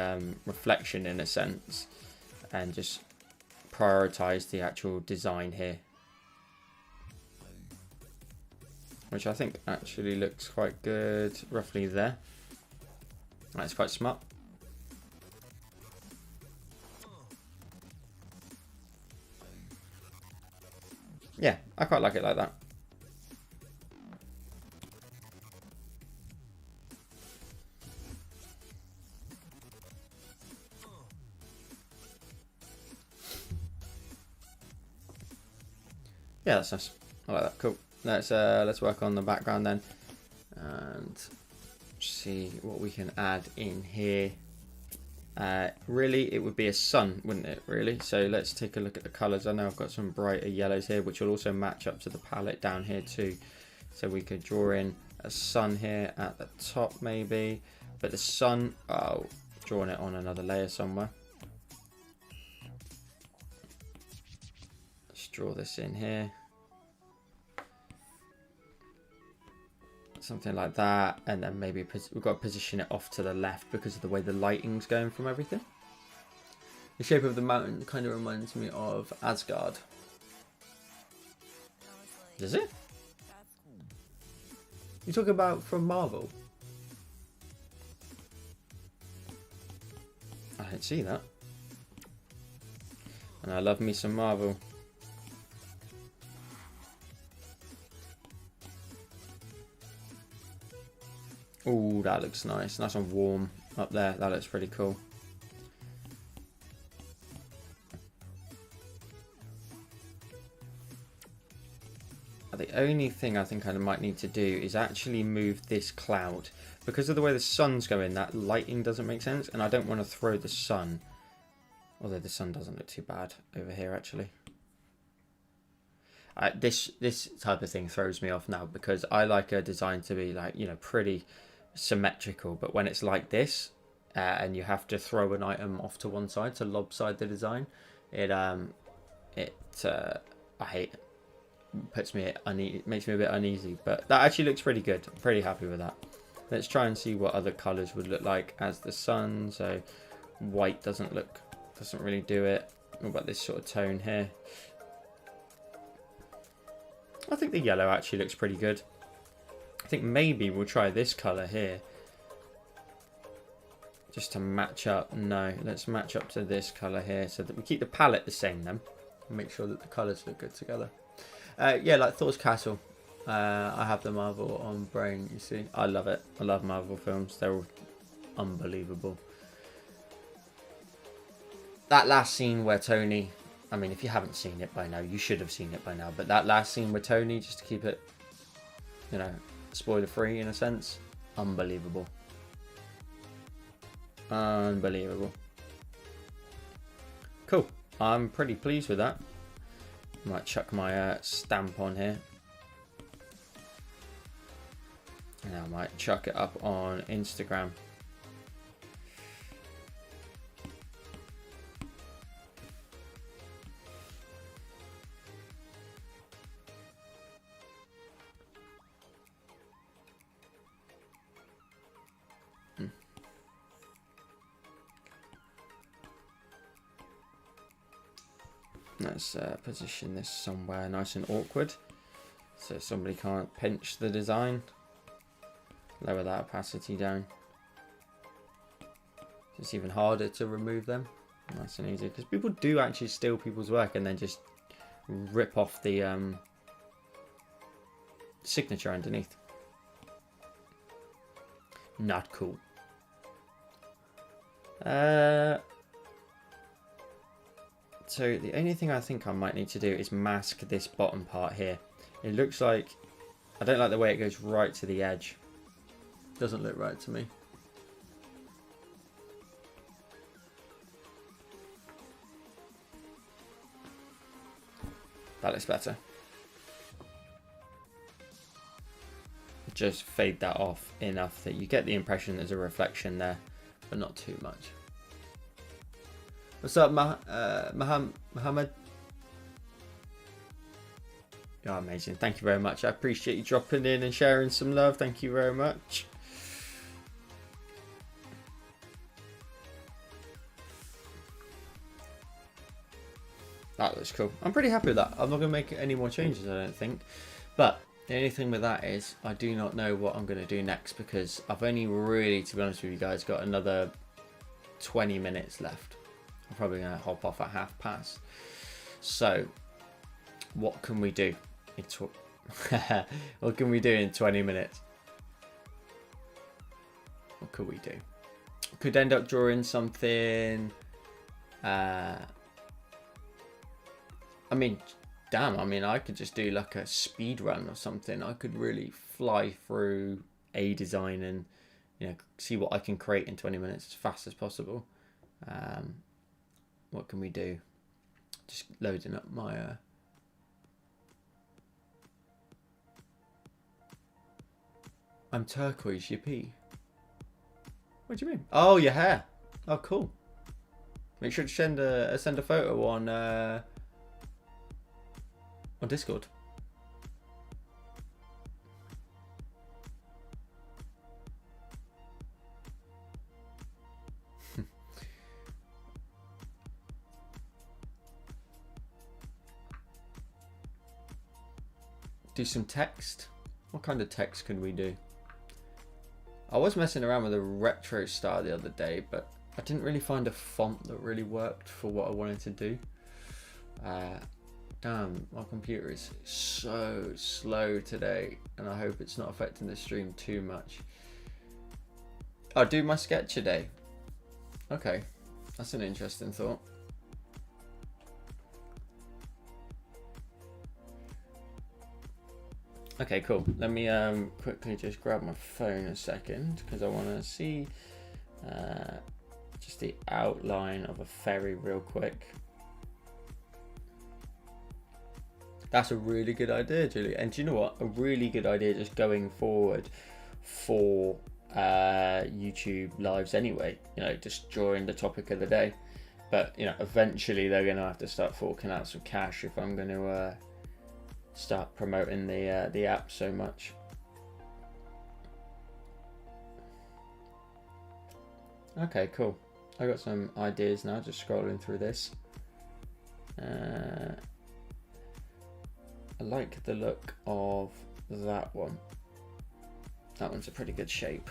reflection in a sense and just prioritize the actual design here, which I think actually looks quite good roughly there. That's quite smart. Yeah, I quite like it like that. Yeah, that's nice. I like that. Cool. Let's work on the background then, and see what we can add in here. Really, it would be a sun, wouldn't it? Really. So let's take a look at the colours. I know I've got some brighter yellows here, which will also match up to the palette down here too. So we could draw in a sun here at the top maybe, but the sun, oh, drawing it on another layer somewhere. Let's draw this in here. Something like that, and then maybe we've got to position it off to the left because of the way the lighting's going from everything. The shape of the mountain kind of reminds me of Asgard. Does it? You talk about from Marvel? I didn't see that. And I love me some Marvel. Oh, that looks nice. Nice and warm up there. That looks pretty cool. The only thing I think I might need to do is actually move this cloud. Because of the way the sun's going, that lighting doesn't make sense. And I don't want to throw the sun. Although the sun doesn't look too bad over here, actually. This type of thing throws me off now. Because I like a design to be like, you know, pretty symmetrical, but when it's like this and you have to throw an item off to one side to lopside the design, I hate it. Puts me it makes me a bit uneasy, but that actually looks pretty good. I'm pretty happy with that. Let's try and see what other colors would look like as the sun. So white doesn't really do it. What about this sort of tone here? I think the yellow actually looks pretty good. I think maybe we'll try this colour here. Just to match up. No, let's match up to this colour here so that we keep the palette the same then. And make sure that the colours look good together. Yeah, like Thor's Castle. I have the Marvel on brain, you see. I love it. I love Marvel films. They're all unbelievable. That last scene where Tony... I mean, if you haven't seen it by now, you should have seen it by now. But that last scene with Tony, just to keep it, you know, spoiler free in a sense, unbelievable. Unbelievable. Cool. I'm pretty pleased with that. Might chuck my stamp on here. And I might chuck it up on Instagram. Let's position this somewhere nice and awkward so somebody can't pinch the design. Lower that opacity down. It's even harder to remove them. Nice and easy, because people do actually steal people's work and then just rip off the signature underneath. Not cool. So the only thing I think I might need to do is mask this bottom part here. It looks like, I don't like the way it goes right to the edge. Doesn't look right to me. That looks better. Just fade that off enough that you get the impression there's a reflection there, but not too much. What's up, Mohammed? Oh, amazing. Thank you very much. I appreciate you dropping in and sharing some love. Thank you very much. That looks cool. I'm pretty happy with that. I'm not going to make any more changes, I don't think. But the only thing with that is I do not know what I'm going to do next, because I've only really, to be honest with you guys, got another 20 minutes left. I'm probably going to hop off at past. So What can we do? What can we do in 20 minutes? What could we do? Could end up drawing something. I mean, damn, I mean, I could just do like a speed run or something. I could really fly through a design and, you know, see what I can create in 20 minutes as fast as possible. What can we do? Just loading up my I'm turquoise, yippee. What do you mean? Oh, your hair. Oh, cool. Make sure to send a photo on Discord. Do some text. What kind of text can we do? I was messing around with a retro style the other day, but I didn't really find a font that really worked for what I wanted to do. Damn, my computer is so slow today, and I hope it's not affecting the stream too much. I'll do my sketch today. Okay, that's an interesting thought. Okay, cool. Let me quickly just grab my phone a second, because I want to see just the outline of a ferry real quick. That's a really good idea, Julie. And do you know what? A really good idea just going forward for YouTube lives anyway. You know, just drawing the topic of the day. But, you know, eventually they're going to have to start forking out some cash if I'm going to start promoting the app so much. Okay, cool. I got some ideas now, just scrolling through this. I like the look of that one. That one's a pretty good shape.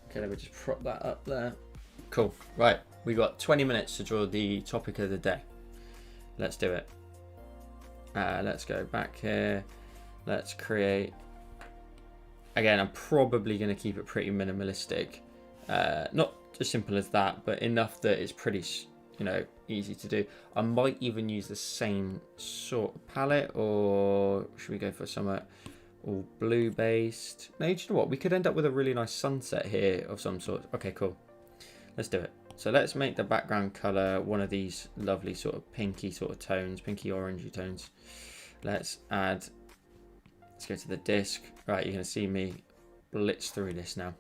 Okay, let me just prop that up there. Cool. Right, we got 20 minutes to draw the topic of the day. Let's do it. Let's go back here. Let's create. Again, I'm probably going to keep it pretty minimalistic. Not as simple as that, but enough that it's pretty, you know, easy to do. I might even use the same sort of palette, or should we go for somewhere all blue based? No, you know what? We could end up with a really nice sunset here of some sort. Okay, cool. Let's do it. So let's make the background color one of these lovely sort of pinky sort of tones, pinky orangey tones. Let's go to the disc. Right, you're gonna see me blitz through this now.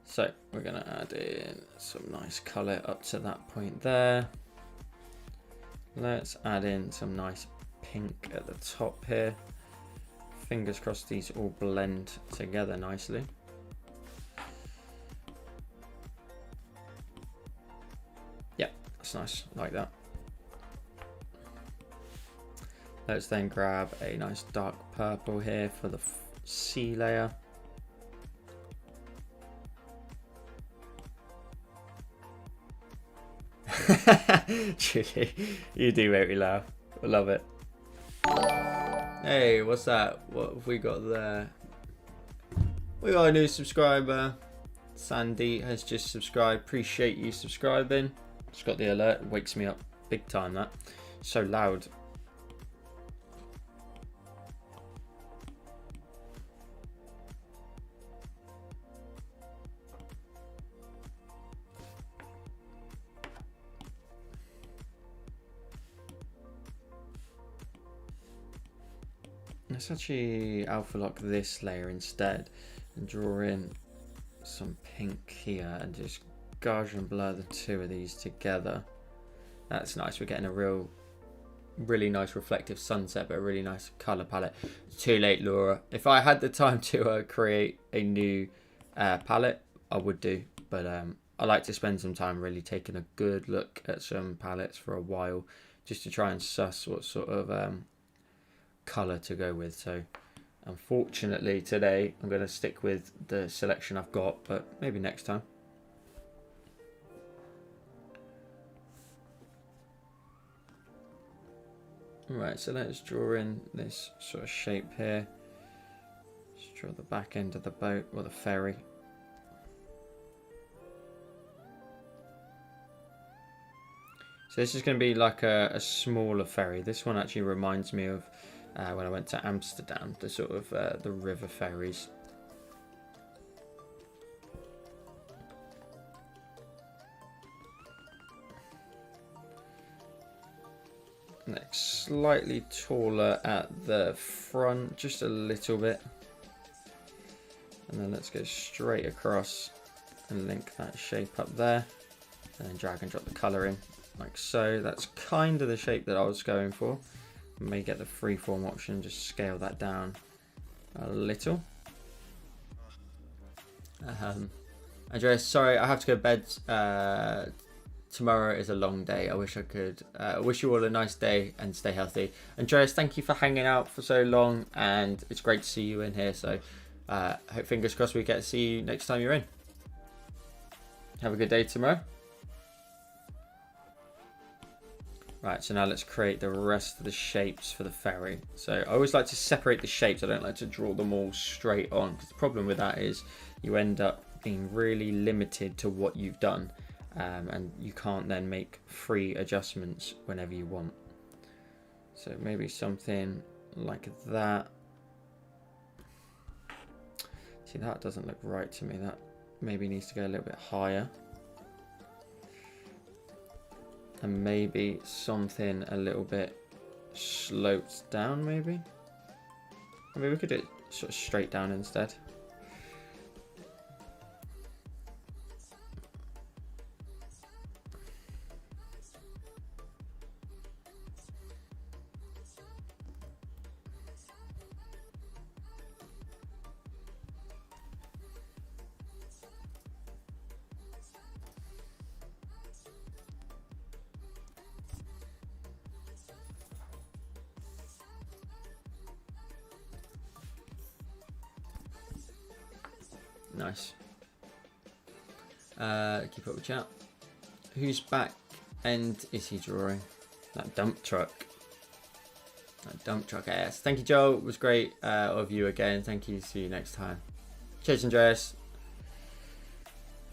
So we're gonna add in some nice color up to that point there. Let's add in some nice pink at the top here. Fingers crossed these all blend together nicely. Yeah, that's nice, I like that. Let's then grab a nice dark purple here for the sea layer. Julie, you do make me laugh. I love it. Hey, what's that? What have we got there? We got a new subscriber. Sandy has just subscribed. Appreciate you subscribing. Just got the alert. It wakes me up big time, that. So loud. Let's actually alpha lock this layer instead and draw in some pink here and just gauge and blur the two of these together. That's nice. We're getting a really nice reflective sunset, but a really nice color palette. It's too late, Laura. If I had the time to create a new palette, I would do, but I like to spend some time really taking a good look at some palettes for a while, just to try and suss what sort of color to go with. So unfortunately today I'm going to stick with the selection I've got, but maybe next time. Right, so let's draw in this sort of shape here. Let's draw the back end of the boat, or the ferry. So this is going to be like a smaller ferry. This one actually reminds me of when I went to Amsterdam, the sort of the river ferries. Next, slightly taller at the front, just a little bit. And then let's go straight across and link that shape up there. And then drag and drop the colour in, like so. That's kind of the shape that I was going for. I may get the freeform option, just scale that down a little. Andreas, sorry, I have to go to bed. Tomorrow is a long day. I wish I could. Wish you all a nice day and stay healthy. Andreas, thank you for hanging out for so long, and it's great to see you in here. So, hope fingers crossed we get to see you next time you're in. Have a good day tomorrow. Right, so now let's create the rest of the shapes for the ferry. So I always like to separate the shapes. I don't like to draw them all straight on, because the problem with that is you end up being really limited to what you've done. And you can't then make free adjustments whenever you want. So maybe something like that. See, that doesn't look right to me. That maybe needs to go a little bit higher. And maybe something a little bit sloped down, maybe. I mean, we could do it sort of straight down instead. Nice. Keep up with chat. Whose back end is he drawing? That dump truck. That dump truck ass. Thank you, Joel. It was great of you again. Thank you. See you next time. Cheers, Andreas.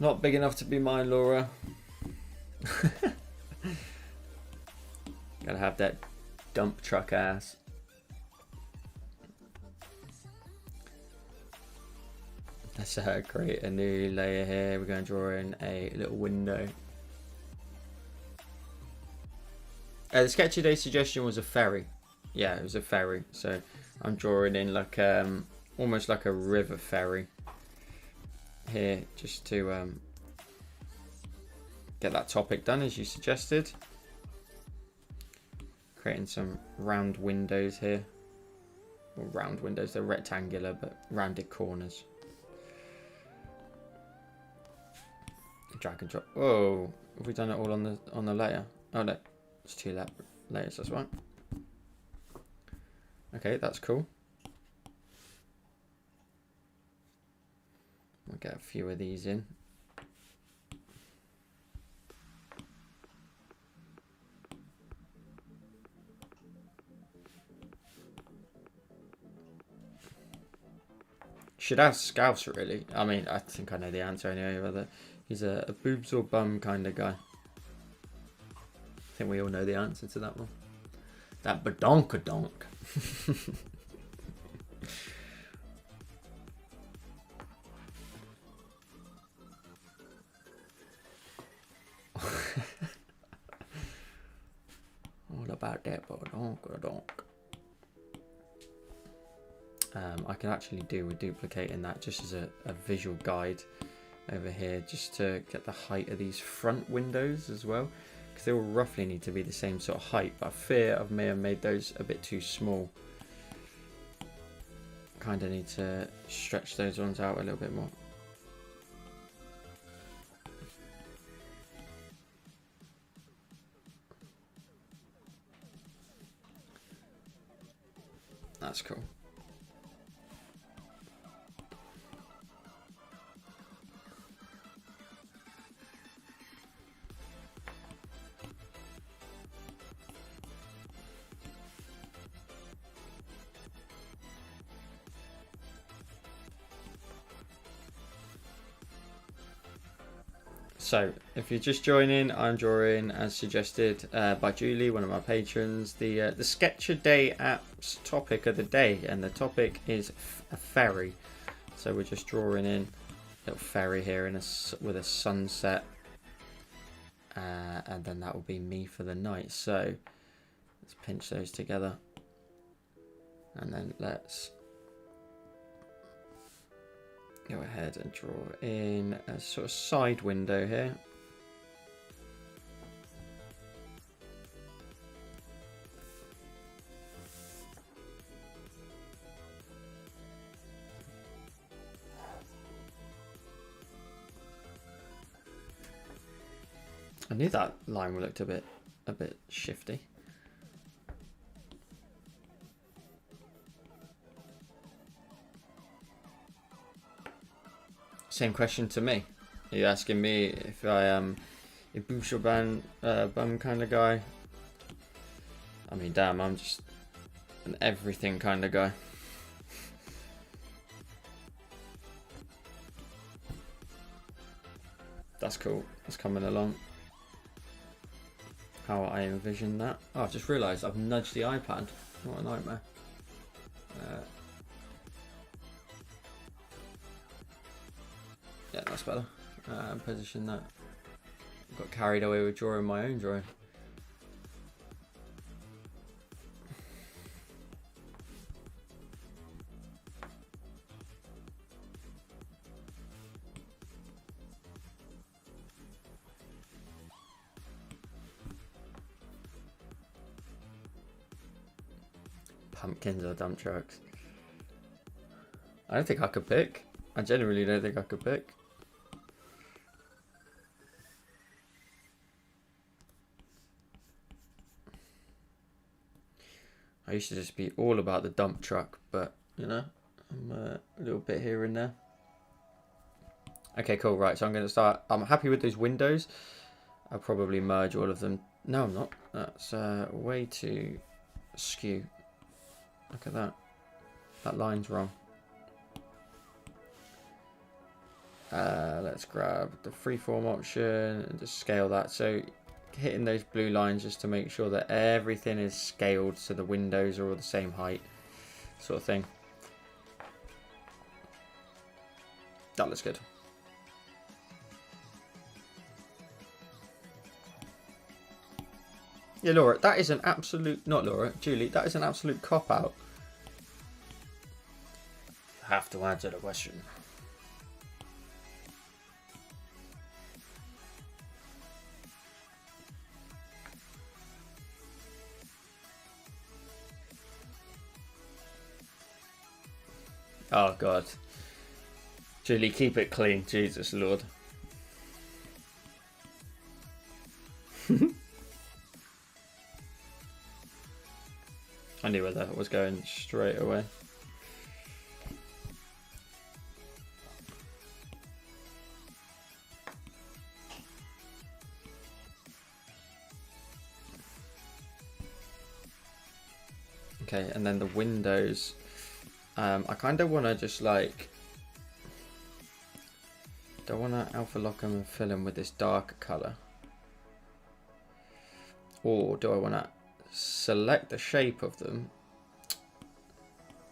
Not big enough to be mine, Laura. Gotta have that dump truck ass. Let's create a new layer here. We're going to draw in a little window. The sketch today suggestion was a ferry. Yeah, it was a ferry. So I'm drawing in like almost like a river ferry here, just to get that topic done as you suggested. Creating some round windows here. Well, round windows, they're rectangular but rounded corners. Drag and drop. Whoa, have we done it all on the layer? Oh no, it's two layers. That's right. Okay, that's cool. We'll get a few of these in. Should ask Scouse, really. I mean, I think I know the answer anyway, whether he's a boobs or bum kind of guy. I think we all know the answer to that one. That badonkadonk. All about that badonkadonk. I can actually do with duplicating that just as a visual guide over here, just to get the height of these front windows as well, because they all roughly need to be the same sort of height, but I fear I may have made those a bit too small. Kind of need to stretch those ones out a little bit more. That's cool. So, if you're just joining, I'm drawing as suggested by Julie, one of my patrons, the Sketch a Day apps topic of the day, and the topic is a ferry. So we're just drawing in a little ferry here with a sunset, and then that will be me for the night. So let's pinch those together, and then let's go ahead and draw in a sort of side window here. I knew that line looked a bit shifty. Same question to me. Are you asking me if I am a Bushoban bum kind of guy? I mean, damn, I'm just an everything kind of guy. That's cool. That's coming along. How I envision that. Oh, I've just realised I've nudged the iPad. What a nightmare. Yeah, that's better. Position that. Got carried away with drawing my own drawing. Pumpkins or dump trucks? I don't think I could pick. I genuinely don't think I could pick. I used to just be all about the dump truck, but you know, I'm a little bit here and there. Okay, cool. Right, so I'm going to start. I'm happy with those windows. I'll probably merge all of them. No, I'm not. That's way too skew. Look at that. That line's wrong. Let's grab the freeform option and just scale that. So hitting those blue lines just to make sure that everything is scaled so the windows are all the same height, sort of thing. That looks good. Yeah, Laura, that is an absolute, not Laura, Julie, that is an absolute cop-out. Have to answer the question. Oh, God. Julie, keep it clean, Jesus Lord. I knew where that was going straight away. Okay, and then the windows. I kind of want to just like, don't want to alpha lock them and fill them with this darker color, or do I want to select the shape of them,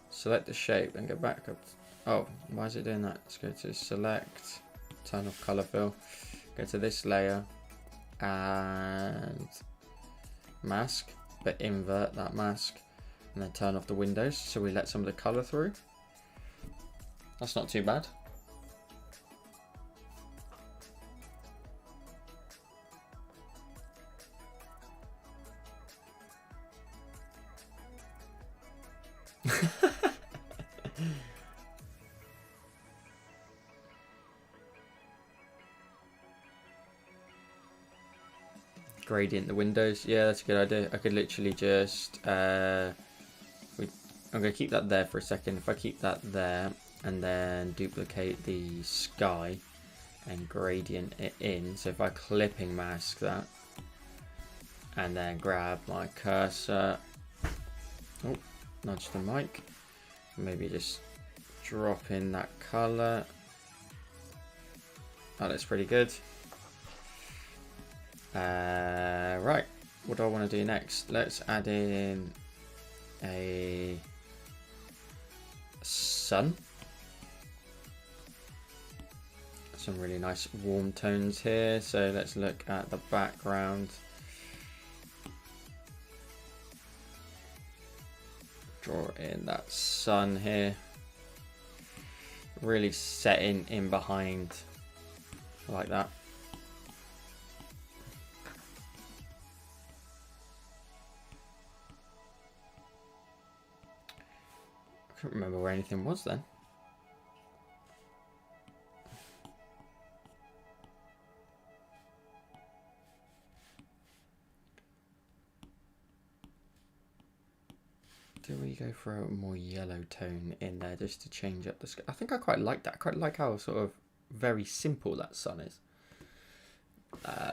select the shape and go back up? Oh, why is it doing that? Let's go to select, turn off color fill, go to this layer and mask, but invert that mask. And then turn off the windows so we let some of the colour through. That's not too bad. Gradient the windows. Yeah, that's a good idea. I could literally just I'm going to keep that there for a second. If I keep that there and then duplicate the sky and gradient it in. So if I clipping mask that and then grab my cursor, oh, nudge the mic, maybe just drop in that color. That looks pretty good. Right, what do I want to do next? Let's add in a sun. Some really nice warm tones here. So let's look at the background. Draw in that sun here. Really setting in behind like that. I can't remember where anything was then. Do we go for a more yellow tone in there just to change up the sky? I think I quite like that. I quite like how sort of very simple that sun is.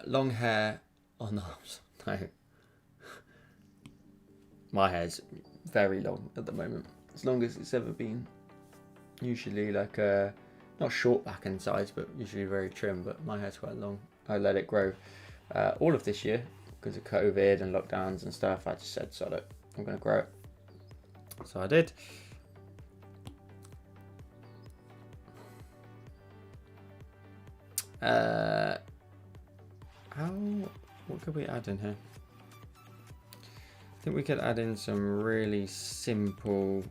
Long hair on the arms. No. My hair's very long at the moment. As long as it's ever been. Usually like not short back and sides, but usually very trim, but my hair's quite long. I let it grow all of this year because of COVID and lockdowns and stuff. I just said, sod it, I'm going to grow it. So I did. What could we add in here? I think we could add in some really simple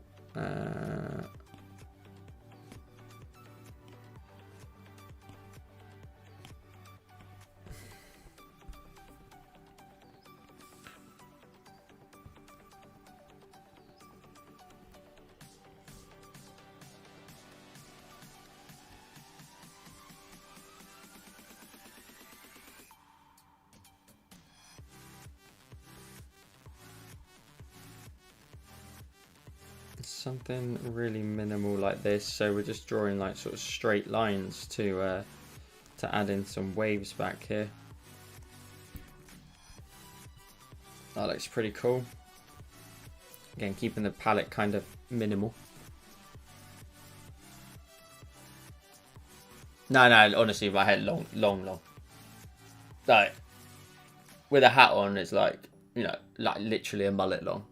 something really minimal like this. So we're just drawing like sort of straight lines to add in some waves back here. That looks pretty cool. Again, keeping the palette kind of minimal. No, honestly, my hair long. Like, with a hat on, it's like, you know, like literally a mullet long.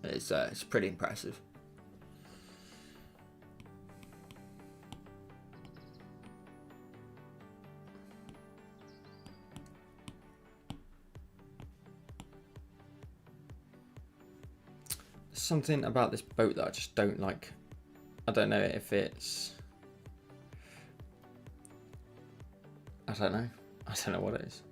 It's pretty impressive. Something about this boat that I just don't like. I don't know if it's... I don't know what it is.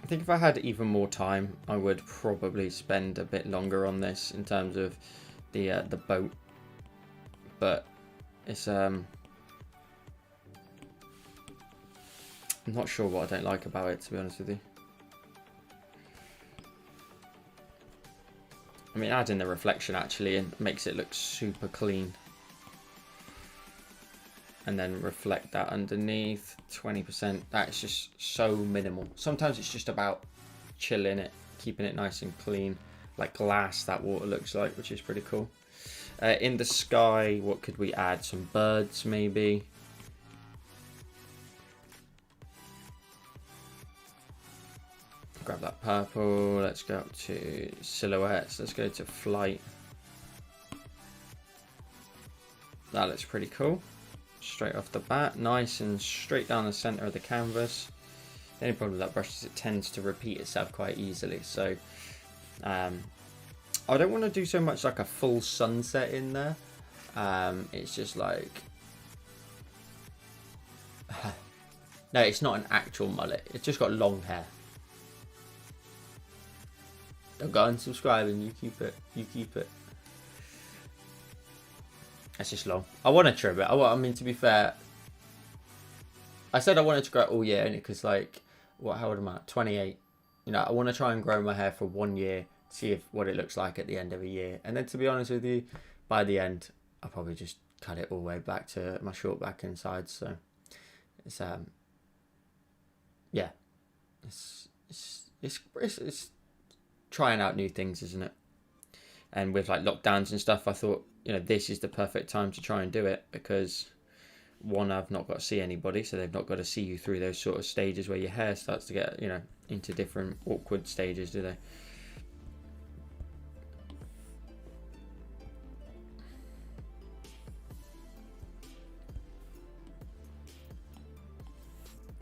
I think if I had even more time, I would probably spend a bit longer on this in terms of the boat. But it's I'm not sure what I don't like about it, to be honest with you. I mean, adding the reflection actually and makes it look super clean. And then reflect that underneath 20%. That's just so minimal. Sometimes it's just about chilling it, keeping it nice and clean, like glass that water looks like, which is pretty cool. In the sky, what could we add? Some birds maybe. Grab that purple. Let's go up to silhouettes. Let's go to flight. That looks pretty cool. Straight off the bat, nice and straight down the center of the canvas. The only problem with that brush is it tends to repeat itself quite easily, so I don't want to do so much like a full sunset in there. It's just like no, it's not an actual mullet, it's just got long hair. Don't go unsubscribing, you keep it. It's just long. I want to trim it. I mean, to be fair, I said I wanted to grow it all year, only because, like, how old am I? 28. You know, I want to try and grow my hair for 1 year, see what it looks like at the end of a year. And then, to be honest with you, by the end, I'll probably just cut it all the way back to my short back and sides. So, it's, yeah. It's trying out new things, isn't it? And with, like, lockdowns and stuff, I thought, you know, this is the perfect time to try and do it because one, I've not got to see anybody, so they've not got to see you through those sort of stages where your hair starts to get, you know, into different awkward stages, do they?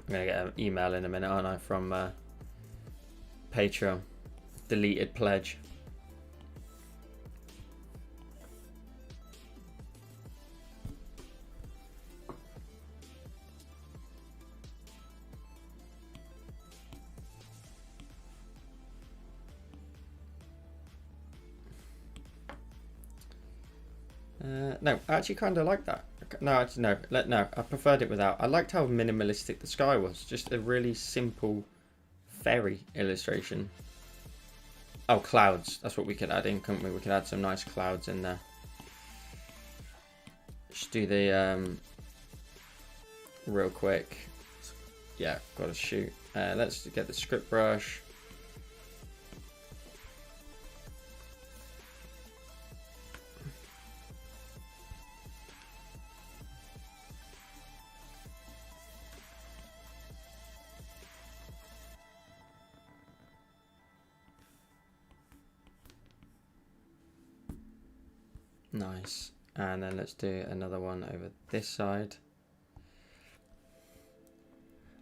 I'm gonna get an email in a minute, aren't I, from Patreon. Deleted pledge. No, I actually kind of like that. No, actually, no, I preferred it without. I liked how minimalistic the sky was. Just a really simple ferry illustration. Oh, clouds. That's what we could add in, couldn't we? We could add some nice clouds in there. Just do the real quick. Yeah, gotta shoot. Let's get the script brush. Nice. And then let's do another one over this side.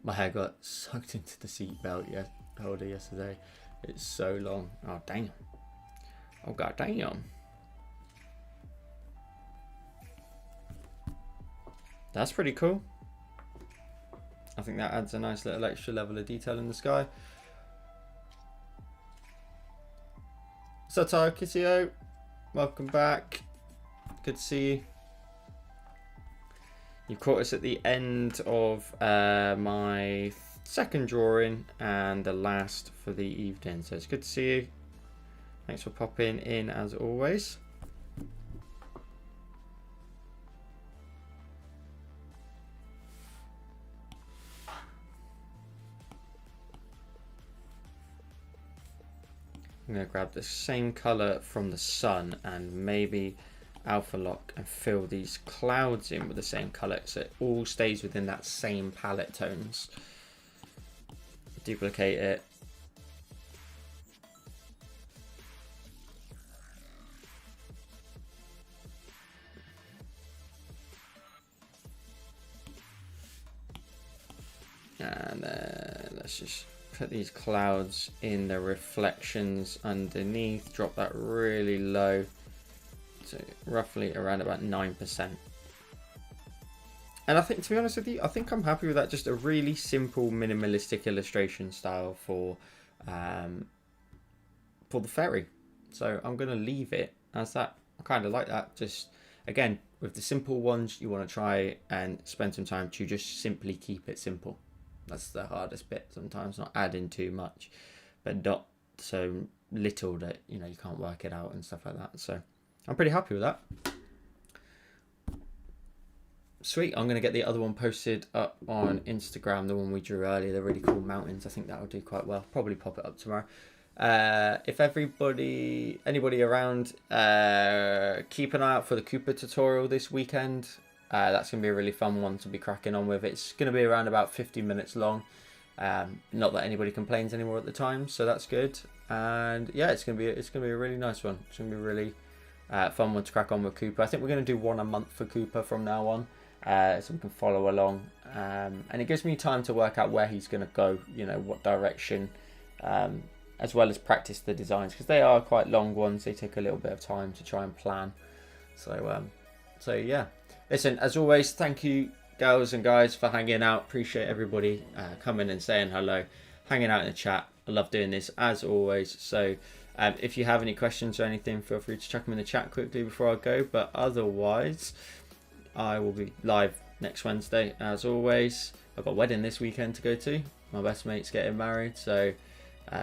My hair got sucked into the seat belt holder yesterday. It's so long. Oh, damn. Oh, god damn. That's pretty cool. I think that adds a nice little extra level of detail in the sky. Satire Kissio, welcome back. Good to see you. You caught us at the end of my second drawing and the last for the evening. So it's good to see you. Thanks for popping in as always. I'm going to grab the same color from the sun and maybe alpha lock and fill these clouds in with the same color so it all stays within that same palette tones. Duplicate it. And then let's just put these clouds in the reflections underneath, drop that really low to roughly around about 9%. And I think, to be honest with you, I think I'm happy with that. Just a really simple minimalistic illustration style for the ferry. So I'm going to leave it as that. I kind of like that. Just, again, with the simple ones, you want to try and spend some time to just simply keep it simple. That's the hardest bit sometimes, not adding too much, but not so little that, you know, you can't work it out and stuff like that. So I'm pretty happy with that. Sweet. I'm going to get the other one posted up on Instagram, the one we drew earlier, the really cool mountains. I think that'll do quite well. Probably pop it up tomorrow. If anybody around, keep an eye out for the Cooper tutorial this weekend. That's going to be a really fun one to be cracking on with. It's going to be around about 50 minutes long. Not that anybody complains anymore at the time, so that's good. And yeah, it's going to be a really nice one. It's going to be a really fun one to crack on with Cooper. I think we're going to do one a month for Cooper from now on, so we can follow along. And it gives me time to work out where he's going to go, you know, what direction, as well as practice the designs, because they are quite long ones. They take a little bit of time to try and plan. So yeah. Listen, as always, thank you, girls and guys, for hanging out. Appreciate everybody coming and saying hello, hanging out in the chat. I love doing this, as always. So if you have any questions or anything, feel free to chuck them in the chat quickly before I go. But otherwise, I will be live next Wednesday, as always. I've got a wedding this weekend to go to. My best mate's getting married, so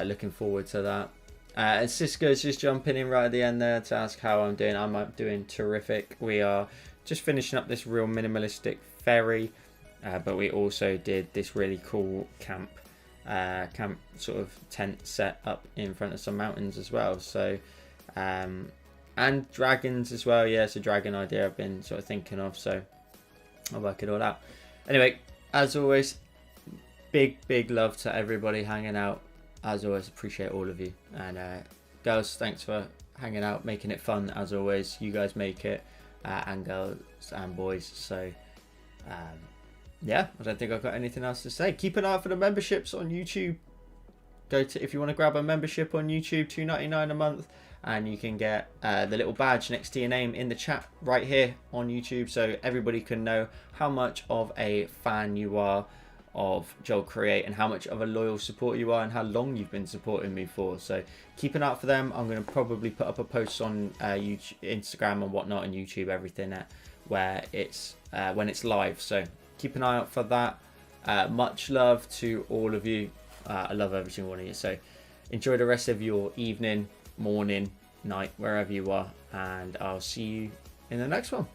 looking forward to that. And Cisco's just jumping in right at the end there to ask how I'm doing. I'm doing terrific. We are just finishing up this real minimalistic ferry, but we also did this really cool camp sort of tent set up in front of some mountains as well. So and dragons as well. Yeah, it's a dragon idea I've been sort of thinking of. So I'll work it all out. Anyway, as always, big love to everybody hanging out. As always, appreciate all of you. And girls, thanks for hanging out, making it fun as always. You guys make it, and girls and boys. So yeah, I don't think I've got anything else to say. Keep an eye out for the memberships on YouTube. Go to, if you want to grab a membership on YouTube, $2.99 a month, and you can get the little badge next to your name in the chat right here on YouTube, so everybody can know how much of a fan you are of Joelcreate and how much of a loyal supporter you are and how long you've been supporting me for. So keep an eye out for them. I'm going to probably put up a post on YouTube, Instagram and whatnot, and YouTube, everything where it's when it's live. So keep an eye out for that. Much love to all of you. I love every single one of you. So enjoy the rest of your evening, morning, night, wherever you are, and I'll see you in the next one.